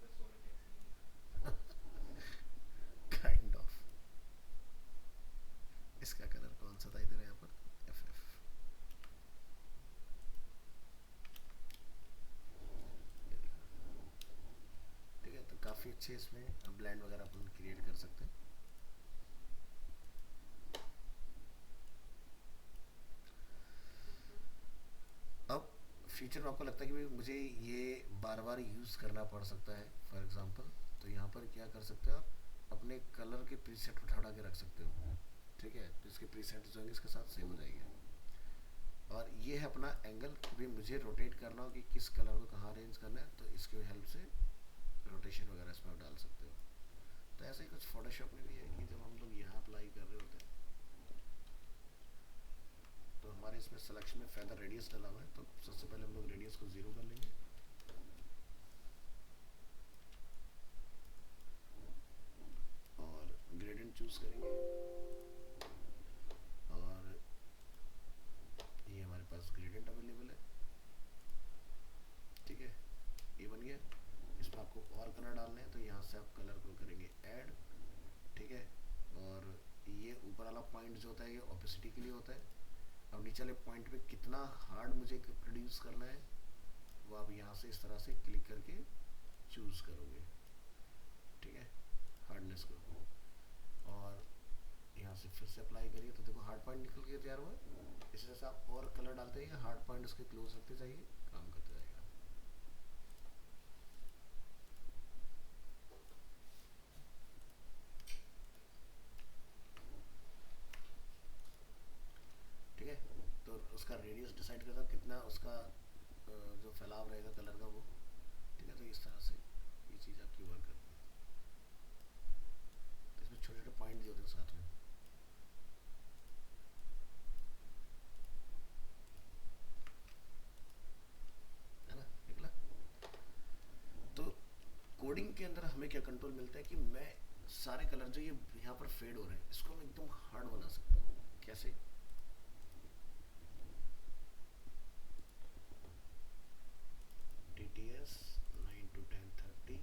बस सोने टैक्सी नहीं काइंड ऑफ। इसका कलर कौन सा था इधर यहाँ पर, एफ एफ, ठीक है। तो काफ़ी अच्छे इसमें ब्लेंड वगैरह अपन क्रिएट कर सकते हैं। अब फ्यूचर में आपको लगता है कि भाई मुझे ये बार बार यूज़ करना पड़ सकता है, फॉर एग्जांपल, तो यहाँ पर क्या कर सकते हो आप, अपने कलर के प्रीसेट उठा के रख सकते हो, ठीक है। तो इसके प्रीसेट जो होंगे इसके साथ सेव हो जाएंगे। और ये है अपना एंगल, भी मुझे रोटेट करना हो कि किस कलर को कहाँ अरेंज करना है, तो इसके हेल्प से रोटेशन वगैरह इसमें आप डाल सकते हो। तो ऐसे ही कुछ फोटोशॉप में भी है कि जब हम लोग यहाँ अप्लाई कर रहे होते हैं तो हमारे इसमें सिलेक्शन में फेदर रेडियस डाला हुआ है, तो सबसे पहले हम लोग रेडियस को 0 कर लेंगे। और ग्रेडियंट चूज करेंगे और ये हमारे पास ग्रेडियंट अवेलेबल है, ठीक है। ये बन गया। इसमें आपको और कलर डालने हैं तो यहाँ से आप कलर को करेंगे ऐड, ठीक है। और ये ऊपर वाला पॉइंट जो होता है ये ऑपेसिटी के लिए होता है। अब नीचे वाले पॉइंट पे कितना हार्ड मुझे प्रोड्यूस करना है वो आप यहाँ से इस तरह से क्लिक करके चूज करोगे, ठीक है, हार्डनेस को। और यहाँ से फिर से अप्लाई करिए तो देखो हार्ड पॉइंट निकल के तैयार हुआ है। इसी तरह से आप और कलर डालते हैं, हार्ड पॉइंट उसके क्लोज रखते जाइए, काम करते जाएगा। ठीक है। तो उसका रेडियस डिसाइड करता है कितना उसका जो फैलाव रहेगा कलर का वो, ठीक है। तो इस तरह से ये चीज़ आपकी वर्क करती है। तो इसमें छोटे छोटे पॉइंट दिए होते हैं साथ में, है ना, निकला। तो कोडिंग के अंदर हमें क्या कंट्रोल मिलता है कि मैं सारे कलर जो ये यहाँ पर फेड हो रहे हैं इसको मैं एकदम हार्ड बना सकता हूँ। कैसे, TTS 9 to 10:30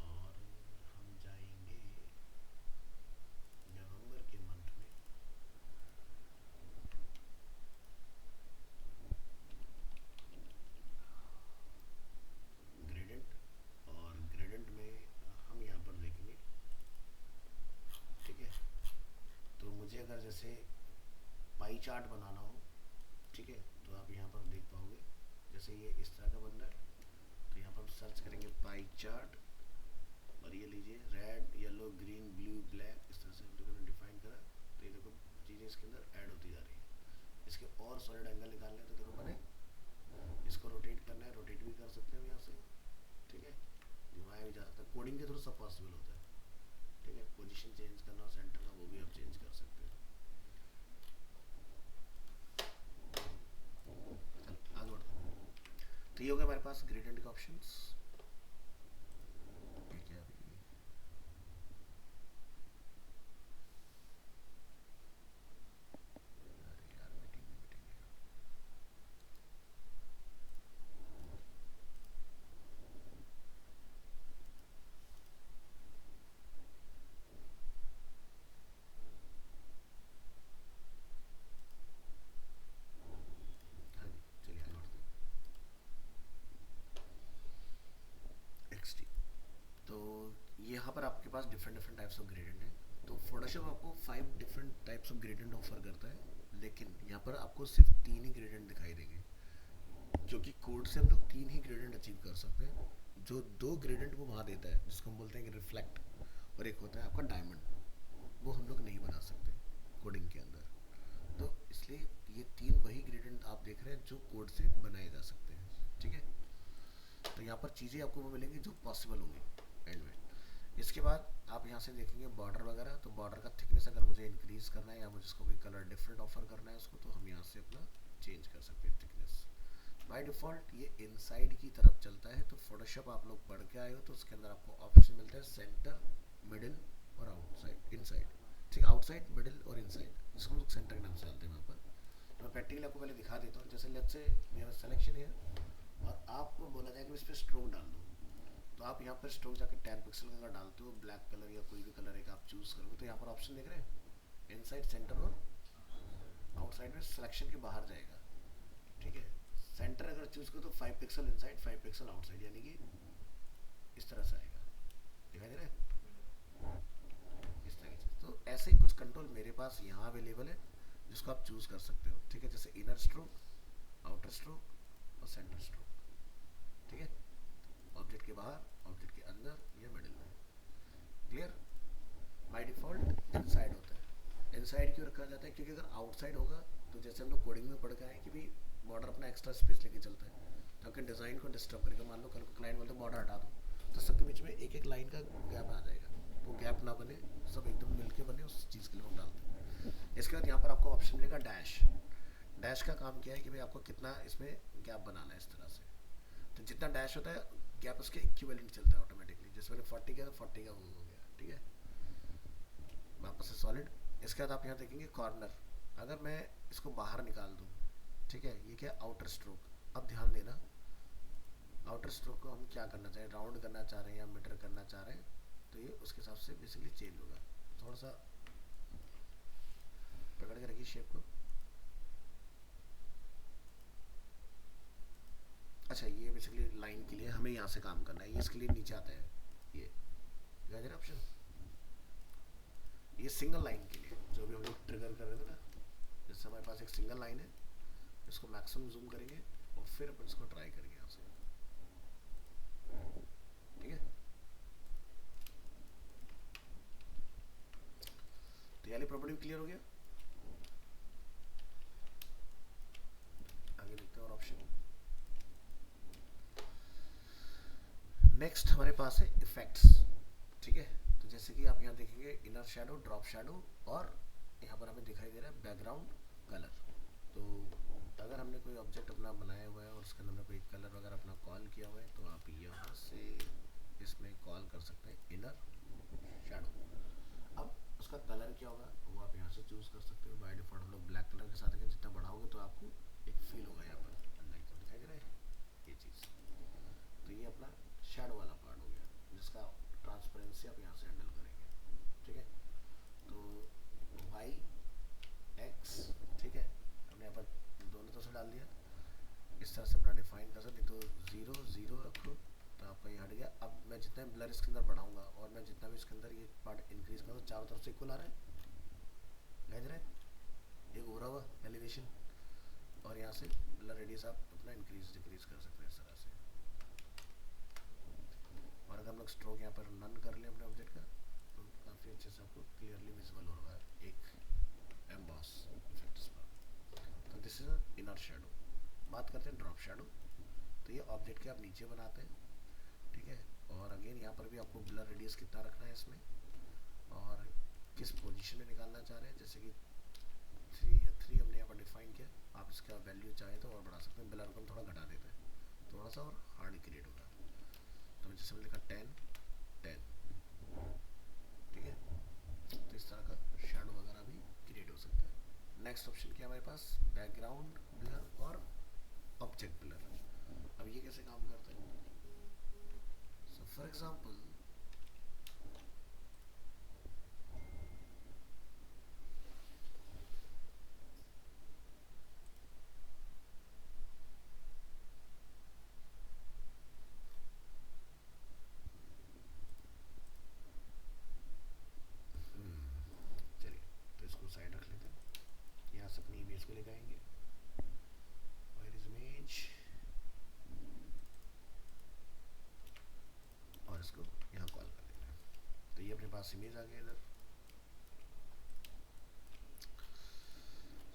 और हम जाएंगे नवंबर के मंथ में। ग्रेडेंट, और ग्रेडेंट में हम यहाँ पर देखेंगे, ठीक है। तो मुझे अगर जैसे पाई चार्ट बनाना हो, ठीक है, तो आप यहाँ पर देख पाओगे जैसे ये इस तरह का बन रहा है, तो यहाँ पर हम सर्च करेंगे पाई चार्ट, और ये लीजिए red yellow green blue black, इस तरह से हम लोगों ने डिफाइन करा। तो ये देखो चीज़ें इसके अंदर ऐड होती जा रही है। इसके और सॉलिड एंगल निकालने हैं तो देखो मैंने इसको रोटेट करना है, रोटेट भी कर सकते हैं यहाँ से, ठीक है, घुमाया भी जा सकता है, कोडिंग के थ्रू सब पॉसिबल होता है, ठीक है। पोजीशन चेंज करना हो सेंटर का, वो भी आप चेंज कर सकते हैं। चल आगे बढ़ते हैं। तो ये हो गया हमारे पास ग्रेडियंट के ऑप्शंस, ठीक है। अभी अरे यार मीटिंग में मीटिंग है। हाँ जी चलिए आगे बढ़ते हैं। एक्सटी, तो यहाँ पर आपके पास different different types of gradient है। तो फोटोशॉप आपको 5 different types of gradient offer करता है, लेकिन यहाँ पर आपको सिर्फ 3 ही ग्रेडियंट दिखाई देंगे, क्योंकि कोड से हम लोग 3 ही ग्रेडियंट अचीव कर सकते हैं। जो 2 ग्रेडियंट वो वहाँ देता है जिसको हम बोलते हैं कि रिफ्लेक्ट, और एक होता है आपका डायमंड, वो हम लोग नहीं बना सकते कोडिंग के अंदर। तो इसलिए ये 3 वही ग्रेडियंट आप देख रहे हैं जो कोड से बनाए जा सकते हैं, ठीक है। तो यहाँ पर चीज़ें आपको वो मिलेंगी जो पॉसिबल होंगी एंड में। इसके बाद आप यहाँ से देखेंगे बॉर्डर वगैरह, तो बॉर्डर का थिकनेस अगर मुझे इंक्रीज़ करना है या मुझे इसको कोई कलर डिफरेंट ऑफर करना है उसको, तो हम यहाँ से अपना चेंज कर सकते हैं थिकनेस। बाय डिफ़ॉल्ट ये इनसाइड की तरफ चलता है, तो फोटोशॉप आप लोग पढ़ के आए हो तो उसके अंदर आपको ऑप्शन मिलता है सेंटर, मिडिल और आउटसाइड, इनसाइड, ठीक, आउटसाइड मिडिल और इनसाइड, जिसको हम लोग सेंटर के नाम से जानते हैं वहाँ पर। मैं प्रैक्टिकली आपको पहले दिखा देता हूँ। जैसे लेट्स से मेरा सिलेक्शन है और आपको बोला जाए कि इस पर स्ट्रोक डाल दो, तो आप यहाँ पर स्ट्रोक जाकर 10 पिक्सल का अगर डालते हो, ब्लैक कलर या कोई भी कलर एक आप चूज़ करोगे, तो यहाँ पर ऑप्शन देख रहे हैं इनसाइड, सेंटर और आउटसाइड में सिलेक्शन के बाहर जाएगा, ठीक है। सेंटर अगर चूज़ करो तो 5 पिक्सल इनसाइड 5 पिक्सल आउटसाइड, यानी कि इस तरह से आएगा, दिखाई दे रहा है इस तरह की चीज़। तो ऐसे ही कुछ कंट्रोल मेरे पास यहाँ अवेलेबल है जिसको आप चूज़ कर सकते हो, ठीक है। जैसे इनर स्ट्रोक, आउटर स्ट्रोक और सेंटर स्ट्रोक, ठीक है। ऑब्जेक्ट के बाहर, ऑब्जेक्ट के अंदर या मिडिल में, क्लियर। बाय डिफ़ॉल्ट इनसाइड होता है। इनसाइड क्यों रखा जाता है, क्योंकि अगर आउटसाइड होगा तो जैसे हम लोग कोडिंग में पढ़ के आए कि भाई बॉर्डर अपना एक्स्ट्रा स्पेस लेके चलता है, तो आपके डिज़ाइन को डिस्टर्ब करेगा। मान लो कल को क्लाइंट बोलते बॉर्डर हटा दो, तो सबके बीच में एक एक लाइन का गैप आ जाएगा, वो गैप ना बने, सब एकदम मिलके बने, उस चीज़ के लिए हम डालते हैं। इसके बाद यहाँ पर आपको ऑप्शन मिलेगा डैश। डैश का काम क्या है कि भाई आपको कितना इसमें गैप बनाना है, इस तरह से। तो जितना डैश होता है गैप उसके इक्विवेलेंट चलता है ऑटोमेटिकली। जैसे मैंने 40 किया तो 40 का वो हो गया, ठीक है। वापस से सॉलिड। इसके बाद आप यहाँ देखेंगे कॉर्नर, अगर मैं इसको बाहर निकाल दूँ, ठीक है, ये क्या आउटर स्ट्रोक। अब ध्यान देना, आउटर स्ट्रोक को हम क्या करना चाह रहे हैं, राउंड करना चाह रहे हैं या मीटर करना चाह रहे हैं, तो ये उसके हिसाब से बेसिकली चेंज होगा। थोड़ा सा पकड़ के रखिए शेप को। अच्छा, ये बेसिकली लाइन के लिए हमें यहाँ से काम करना है, ये इसके लिए नीचे आता है, ये गाजर ऑप्शन, ये सिंगल लाइन के लिए जो भी हम लोग ट्रिगर कर रहे थे ना, जैसे हमारे पास एक सिंगल लाइन है, इसको मैक्सिमम जूम करेंगे और फिर अपन इसको ट्राई करेंगे यहाँ से, ठीक है। तो ये प्रॉपर्टी क्लियर हो गया। आगे देखते हैं और ऑप्शन। नेक्स्ट हमारे पास है इफेक्ट्स, ठीक है। तो जैसे कि आप यहाँ देखेंगे इनर शेडो, ड्रॉप शेडो, और यहाँ पर हमें दिखाई दे रहा है बैकग्राउंड कलर। तो अगर हमने कोई ऑब्जेक्ट अपना बनाया हुआ है और उसके अंदर हमने कोई कलर वगैरह अपना कॉल किया हुआ है, तो आप यहाँ से इसमें कॉल कर सकते हैं इनर शेडो। अब उसका कलर क्या होगा वो आप यहाँ से चूज़ कर सकते हो। बाय डिफॉल्ट हम लोग ब्लैक कलर के साथ अगर जितना बढ़ाओगे तो आपको एक फील होगा यहाँ पर लाइक दिखाई दे रहा है ये चीज़। तो ये अपना शेडो वाला पार्ट हो गया, जिसका ट्रांसपेरेंसी आप यहाँ से हैंडल करेंगे, ठीक है। तो वाई एक्स, ठीक है, हमने यहाँ पर दोनों तरफ से डाल दिया, इस तरह से अपना डिफाइन कर सकते। तो 0 0 रखो तो आपका ये हट गया। अब मैं जितना ब्लर इसके अंदर बढ़ाऊंगा और मैं जितना भी इसके अंदर ये पार्ट इंक्रीज करूँ, चारों तरफ से इक्वल आ रहा है, गज रहा है, एक हो रहा हुआ एलिवेशन, और यहाँ से ब्लर रेडियस आप अपना अपना इंक्रीज डिक्रीज कर सकते हैं इस तरह से। और अगर हम लोग स्ट्रोक यहाँ पर नन कर लें अपने ऑब्जेक्ट का तो काफ़ी अच्छे से आपको क्लियरली विजिबल हो रहा है एक एम्बॉस इफेक्ट इस पर। तो दिस इज इनर शेडो। बात करते हैं ड्रॉप शेडो। तो ये ऑब्जेक्ट के आप नीचे बनाते हैं, ठीक है। और अगेन यहाँ पर भी आपको ब्लर रेडियस कितना रखना है इसमें और किस पोजीशन में निकालना चाह रहे हैं। जैसे कि 3 हमने यहाँ पर डिफाइन किया, आप इसका वैल्यू चाहे तो और बढ़ा सकते हैं। ब्लर को हम थोड़ा घटा देते हैं, थोड़ा सा और हार्ड क्रिएट होगा। तो जैसे हमने लिखा 10, ठीक है। तो इस तरह का शेडो वगैरह भी क्रिएट हो सकता है। नेक्स्ट ऑप्शन क्या हमारे पास, बैकग्राउंड ब्लर और ऑब्जेक्ट ब्लर। अब ये कैसे काम करते हैं। सो फॉर एग्जांपल चलिए तो इसको साइड रख लेते हैं। यहाँ से अपनी इमेज को लेकर आएंगे। वेयर इज इमेज, और इसको यहाँ कॉल कर देंगे। तो ये अपने पास इमेज आ गया इधर।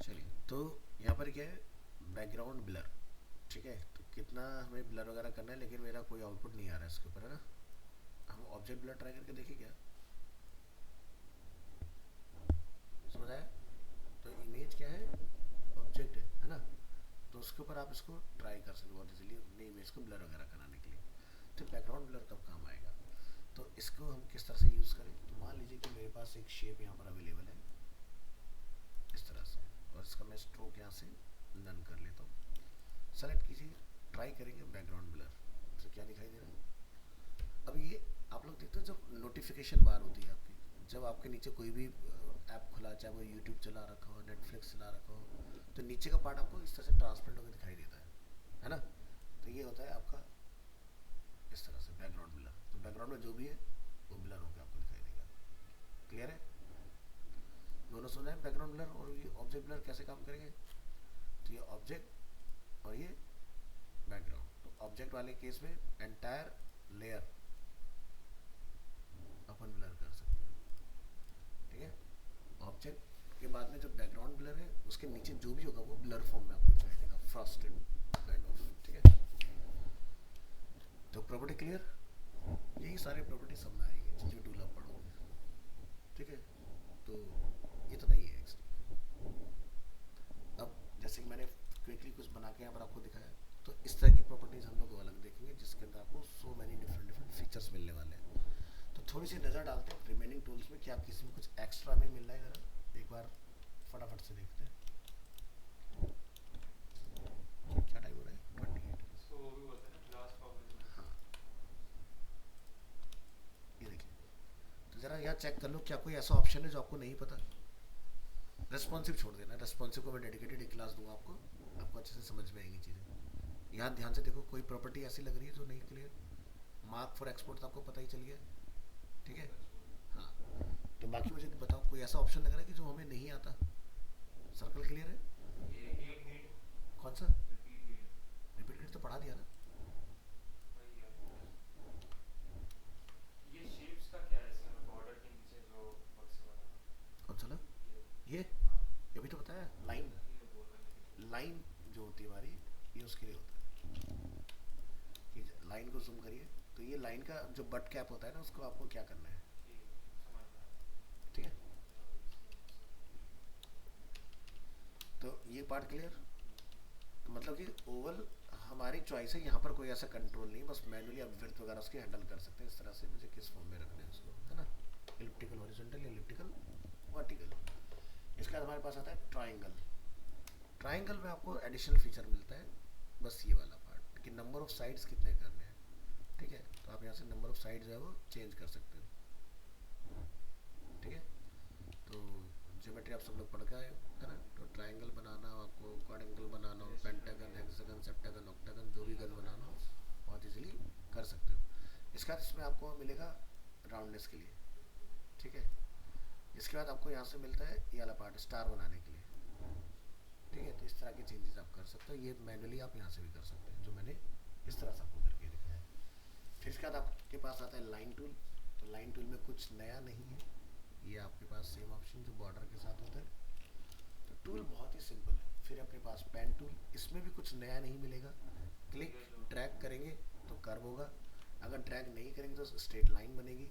चलिए तो यहाँ पर क्या है, बैकग्राउंड ब्लर, ठीक है। तो कितना हमें ब्लर वगैरह करना है, लेकिन मेरा कोई आउटपुट नहीं आ रहा है इसके ऊपर, है ना। हम ऑब्जेक्ट ब्लर ट्राई करके देखिए क्या समझ आया। तो इमेज क्या है, ऑब्जेक्ट है ना। तो उसके ऊपर आप इसको ट्राई कर सकते हो बहुत इजीली अपनी इमेज को ब्लर वगैरह कराने के लिए। तो बैकग्राउंड ब्लर कब काम आएगा, तो इसको हम किस तरह से यूज़ करें। तो मान लीजिए कि मेरे पास एक शेप यहाँ पर अवेलेबल है इस तरह से, और इसका मैं स्ट्रोक यहाँ से नन कर लेता हूँ। सेलेक्ट कीजिए, ट्राई करेंगे बैकग्राउंड ब्लर, तो क्या दिखाई दे रहा है। अब ये आप लोग देखते हो जब नोटिफिकेशन बार होती है आपकी, जब आपके नीचे कोई भी ऐप खुला, चाहे वो यूट्यूब चला रखा हो, नेटफ्लिक्स चला रखा हो, तो नीचे का पार्ट आपको इस तरह से ट्रांसपेरेंट होकर दिखाई देता है ना। तो ये होता है आपका इस तरह से बैकग्राउंड ब्लर। तो बैकग्राउंड में जो भी है वो ब्लर होकर आपको दिखाई देगा। क्लियर है, दोनों सुना है। बैकग्राउंड ब्लर और ये ऑब्जेक्ट ब्लर कैसे काम करेंगे। तो ये ऑब्जेक्ट और ये बैकग्राउंड। तो ऑब्जेक्ट वाले केस में एंटायर लेयर अपन ब्लर कर सकते हैं, ठीक है। ऑब्जेक्ट के बाद में जो बैकग्राउंड ब्लर है उसके नीचे जो भी होगा वो ब्लर फॉर्म में आपको दिखाई देगा, फ्रॉस्टेड काइंड ऑफ, ठीक है। तो प्रॉपर्टी क्लियर, यही सारे प्रॉपर्टी सब में आएंगे जिस भी टूल आप पढ़ोगे, ठीक है। तो इतना ही है एक्चुअली। अब जैसे कि मैंने क्विकली कुछ बना के यहाँ पर आपको दिखाया, तो इस तरह की प्रॉपर्टीज हम लोग अलग देखेंगे जिसके अंदर आपको so many different different features मिलने वाले हैं। तो थोड़ी सी नज़र डालते हैं रिमेनिंग टूल्स में, क्या किसी में कुछ एक्स्ट्रा में मिल रहा है। ज़रा एक बार फटाफट से देखते हैं। क्या टाइम हो रहा है, 28। इसको वो भी बोलते हैं ना ग्लास प्रॉपर्टी। हाँ ये देखिए, तो ज़रा यहाँ चेक कर लो क्या कोई ऐसा ऑप्शन है जो आपको नहीं पता। रेस्पॉन्सिव छोड़ देना, रेस्पॉन्सिव को मैं डेडिकेटेड एक क्लास दूंगा आपको, आपको अच्छे से समझ में आएंगी चीज़ें। यहाँ ध्यान से देखो, कोई प्रॉपर्टी ऐसी लग रही है जो नहीं क्लियर। मार्क फॉर एक्सपोर्ट तो आपको पता ही चल गया, ठीक है। हाँ तो बाकी मुझे बताओ कोई ऐसा ऑप्शन लग रहा है कि जो हमें नहीं आता। सर्कल क्लियर है, ये रिपीट रीड, कौन सा रिपीट रीड रिपीट रीड तो पढ़ा दिया ना। वही है। ये शेप्स का क्या है इसमें, बॉर्डर के नीचे जो बक्स वाला कौन सा ना, ये हाँ ये भी तो बताया, लाइन ये बोल रहा है। लाइन जो होती है हमारी, ये उसके लिए होता है कि लाइन को जूम करिए। तो ये लाइन का जो बट कैप होता है ना, उसको आपको क्या करना है, समझ में आया। ठीक है। तो ये पार्ट क्लियर। तो मतलब कि ओवल हमारी चॉइस है, यहाँ पर कोई ऐसा कंट्रोल नहीं, बस मैनुअली आप विड्थ वगैरह उसकी हैंडल कर सकते हैं इस तरह से, मुझे किस फॉर्म में रखना है उसको, है ना। Elliptical horizontal, elliptical vertical. इसके बाद हमारे पास आता है ट्राइंगल। ट्राइंगल में आपको एडिशनल फीचर मिलता है, बस ये वाला पार्ट कि नंबर ऑफ साइड्स कितने करने हैं, ठीक है। तो आप यहाँ से नंबर ऑफ साइड जो है वो चेंज कर सकते हो, ठीक है। तो ज्योमेट्री आप सब लोग पढ़ के आए हो, है ना। तो ट्राइंगल बनाना हो आपको, क्वाड एंगल बनाना हो, पेंटागन, हेक्सागन, सेप्टागन, ऑक्टागन, जो भी गन बनाना हो बहुत इजीली कर सकते हो। इसके बाद इसमें आपको मिलेगा राउंडनेस के लिए, ठीक है। इसके बाद आपको यहाँ से मिलता है ये वाला पार्ट स्टार बनाने के लिए, ठीक है, तो इस तरह के चेंजेस आप कर सकते हो। ये मैनुअली आप यहाँ से भी कर सकते हैं, जो मैंने इस तरह से आपको करके दिखाया है। फिर इसके बाद आपके पास आता है लाइन टूल। तो लाइन टूल में कुछ नया नहीं है, ये आपके पास सेम ऑप्शन जो बॉर्डर के साथ होता है। तो टूल बहुत ही सिंपल है। फिर अपने पास पेन टूल, इसमें भी कुछ नया नहीं मिलेगा। क्लिक ड्रैग करेंगे तो कर्व होगा, अगर ड्रैग नहीं करेंगे तो स्ट्रेट लाइन बनेगी।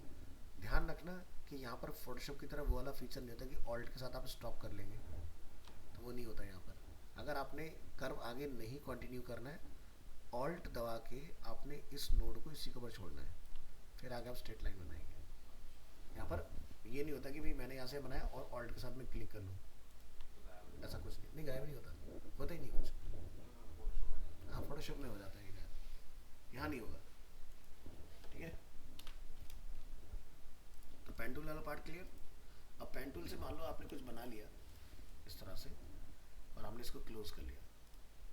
ध्यान रखना कि यहाँ पर फोटोशॉप की तरह वो वाला फीचर नहीं होता कि ऑल्ट के साथ आप स्टॉप कर लेंगे, तो वो नहीं होता यहाँ पर। अगर आपने कर्व आगे नहीं कंटिन्यू करना है, ऑल्ट दबा के आपने इस नोड को इसी के ऊपर छोड़ना है, फिर आगे आप स्ट्रेट लाइन बनाएंगे। यहाँ पर ये नहीं होता कि भाई मैंने यहाँ से बनाया और ऑल्ट के साथ में क्लिक कर लूँ, ऐसा कुछ नहीं, नहीं गायब नहीं होता, होता ही नहीं कुछ। हाँ, फोटोशॉप में हो जाता है ये गायब, यहाँ नहीं होगा। ठीक है, तो पेन टूल वाला पार्ट क्लियर। अब पेन टूल से मान लो आपने कुछ बना लिया इस तरह से और हमने इसको क्लोज कर लिया,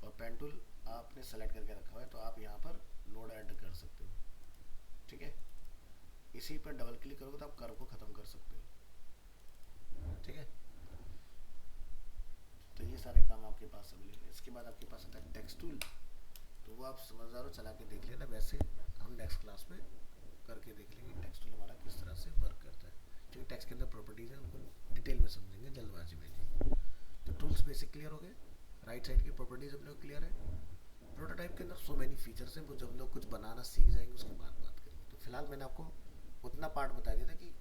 और पेन टूल आपने सेलेक्ट करके रखा हुआ है, तो आप यहाँ पर नोड ऐड कर सकते हो। ठीक है, इसी पर डबल क्लिक करोगे तो आप कर्व को खत्म कर सकते हो। ठीक है, तो ये सारे काम आपके पास अवेलेबल है। इसके बाद आपके पास आता है टेक्स्ट टूल, तो वो आप समझदार हो, चला के देख लेना। वैसे हम नेक्स्ट क्लास में करके देख लेंगे टेक्स्ट टूल हमारा किस तरह से वर्क करता है, क्योंकि टेक्स्ट के अंदर प्रॉपर्टीज है, उनको डिटेल में समझेंगे जल्दबाजी में जी। तो टूल्स बेसिक क्लियर हो गए, राइट साइड की प्रॉपर्टीज अपने को क्लियर है। प्रोटोटाइप के अंदर सो मैनी फीचर्स हैं, वो जब हम लोग कुछ बनाना सीख जाएंगे उसके बाद बात करेंगे। तो फिलहाल मैंने आपको उतना पार्ट बता दिया था कि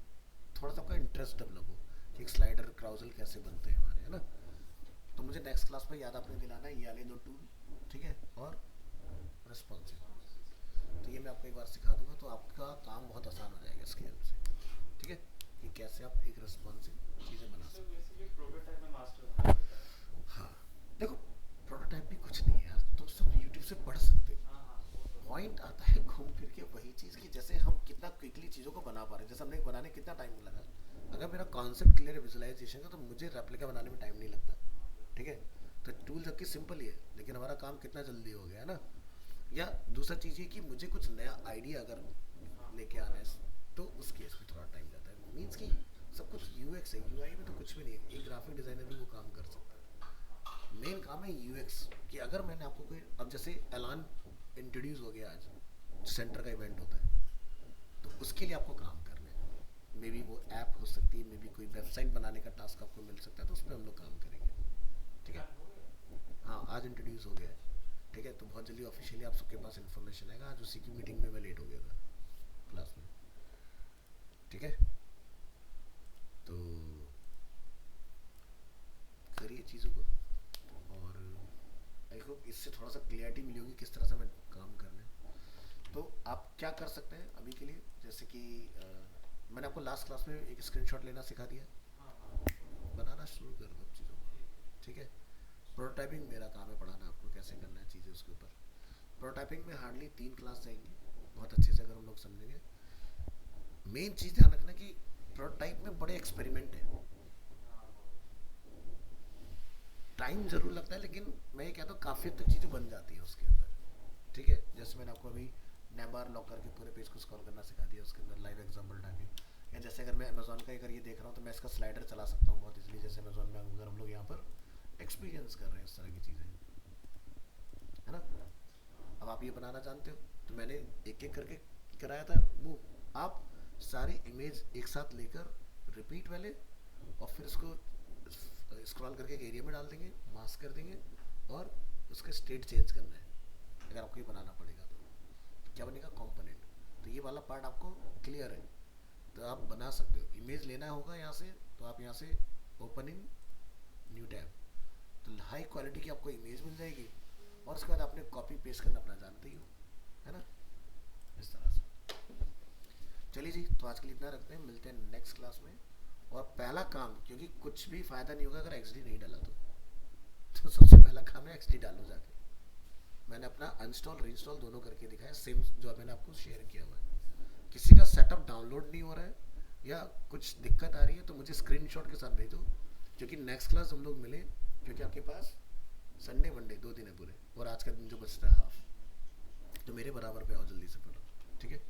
थोड़ा सा आपका इंटरेस्ट डेवलप हो कि एक स्लाइडर क्राउजल कैसे बनते हैं हमारे, है ना। तो मुझे नेक्स्ट क्लास में याद आपने दिलाना है ये वाले दो टूल, ठीक है, और रिस्पॉन्सिव। तो ये मैं आपको एक बार सिखा दूंगा तो आपका काम बहुत आसान हो जाएगा इसकी हेल्प से। ठीक है, कि कैसे आप एक रिस्पॉन्सिव चीज़ें बना सकते हैं। बेसिकली प्रोटोटाइप में मास्टर होना पड़ता है। हाँ, देखो प्रोटोटाइप भी कुछ नहीं है यार, तुम सब यूट्यूब से पढ़ सकते हो। हाँ हाँ, वो तो पॉइंट आता है घूम फिर के वही चीज़ की जैसे हम कितना क्विकली चीज़ों को बना पा रहे हैं। जैसे हमने बनाने कितना टाइम लगा, अगर मेरा कॉन्सेप्ट क्लियर है विजुअलाइजेशन का तो मुझे रेप्लिका बनाने में टाइम नहीं लगता। ठीक है, तो टूल सबकी सिंपल ही है, लेकिन हमारा काम कितना जल्दी हो गया है ना। या दूसरा चीज़ ये कि मुझे कुछ नया आइडिया अगर लेके आना है तो उस केस में थोड़ा टाइम जाता है। मीन्स कि सब कुछ यूएक्स है, यूआई में तो कुछ भी नहीं है। एक ग्राफिक डिज़ाइनर भी वो काम कर सकता है। मेन काम है यूएक्स, कि अगर मैंने आपको कोई, अब जैसे एलान इंट्रोड्यूस हो गया आज, सेंटर का इवेंट होता है, तो उसके लिए आपको काम करना है। मे बी वो ऐप हो सकती है, मे बी कोई वेबसाइट बनाने का टास्क आपको मिल सकता है, तो उस पर हम लोग काम करेंगे। ठीक है, हाँ आज इंट्रोड्यूस हो गया है। ठीक है, तो बहुत जल्दी ऑफिशियली आप सबके पास इन्फॉर्मेशन आएगा। आज उसी की मीटिंग में मैं लेट हो गया था क्लास में। ठीक है, तो करिए चीज़ों को, और आई होप इससे थोड़ा सा क्लियरिटी मिली होगी किस तरह से हमें काम करना है। तो आप क्या कर सकते हैं अभी के लिए, जैसे कि मैंने आपको लास्ट क्लास में एक स्क्रीनशॉट लेना सिखा दिया, हाँ हाँ, बनाना शुरू कर दो चीज़ों को। ठीक है, प्रोटोटाइपिंग मेरा काम है पढ़ाना आपको कैसे करना है चीज़ें उसके ऊपर। प्रोटोटाइपिंग में हार्डली 3 क्लास जाएंगी बहुत अच्छे से अगर हम लोग समझेंगे। मेन चीज़ ध्यान रखना कि प्रोटोटाइप में बड़े एक्सपेरिमेंट है, टाइम ज़रूर लगता है, लेकिन मैं ये कहता हूँ काफ़ी हद तक चीज़ें बन जाती हैं उसके अंदर। ठीक है, जैसे मैंने आपको अभी नैबार लॉकर के पूरे पेज को स्क्रॉल करना सिखा दिया, उसके अंदर लाइव एग्जांपल टाइपिंग। या जैसे अगर मैं अमेजोन का अगर ये देख रहा हूँ तो मैं इसका स्लाइडर चला सकता हूँ बहुत इजीली, जैसे अमेजोन में अगर हम लोग यहाँ पर एक्सपीरियंस कर रहे हैं इस तरह की चीज़ें, है ना। अब आप ये बनाना जानते हो, तो मैंने एक एक करके कराया था वो। आप सारी इमेज एक साथ लेकर रिपीट वाले, और फिर उसको स्क्रॉल करके एक एरिया में डाल देंगे, मास्क कर देंगे, और उसका स्टेट चेंज करना है। अगर आपको ये बनाना पड़ेगा तो क्या बनेगा, कंपोनेंट। तो ये वाला पार्ट आपको क्लियर है, तो आप बना सकते हो। इमेज लेना होगा यहाँ से, तो आप यहाँ से ओपन इन न्यू टैब, तो हाई क्वालिटी की आपको इमेज मिल जाएगी, और उसके बाद आपने कॉपी पेस्ट करना अपना जानते ही हो, है ना, इस तरह से। चलिए जी, तो आज के लिए इतना रखते हैं, मिलते हैं नेक्स्ट क्लास में। और पहला काम, क्योंकि कुछ भी फायदा नहीं होगा अगर एक्सडी नहीं डाला तो सबसे पहला काम है एक्सडी डालो जाके। मैंने अपना अनस्टॉल रीइंस्टॉल दोनों करके दिखाया, सेम जो मैंने आपको शेयर किया हुआ है। किसी का सेटअप डाउनलोड नहीं हो रहा है या कुछ दिक्कत आ रही है तो मुझे स्क्रीनशॉट के साथ भेजो, क्योंकि नेक्स्ट क्लास हम लोग मिले, क्योंकि आपके पास संडे मंडे 2 दिन है पूरे, और आज का दिन जो बच रहा है हाफ, तो मेरे बराबर पे आओ जल्दी से पढ़ो। ठीक है।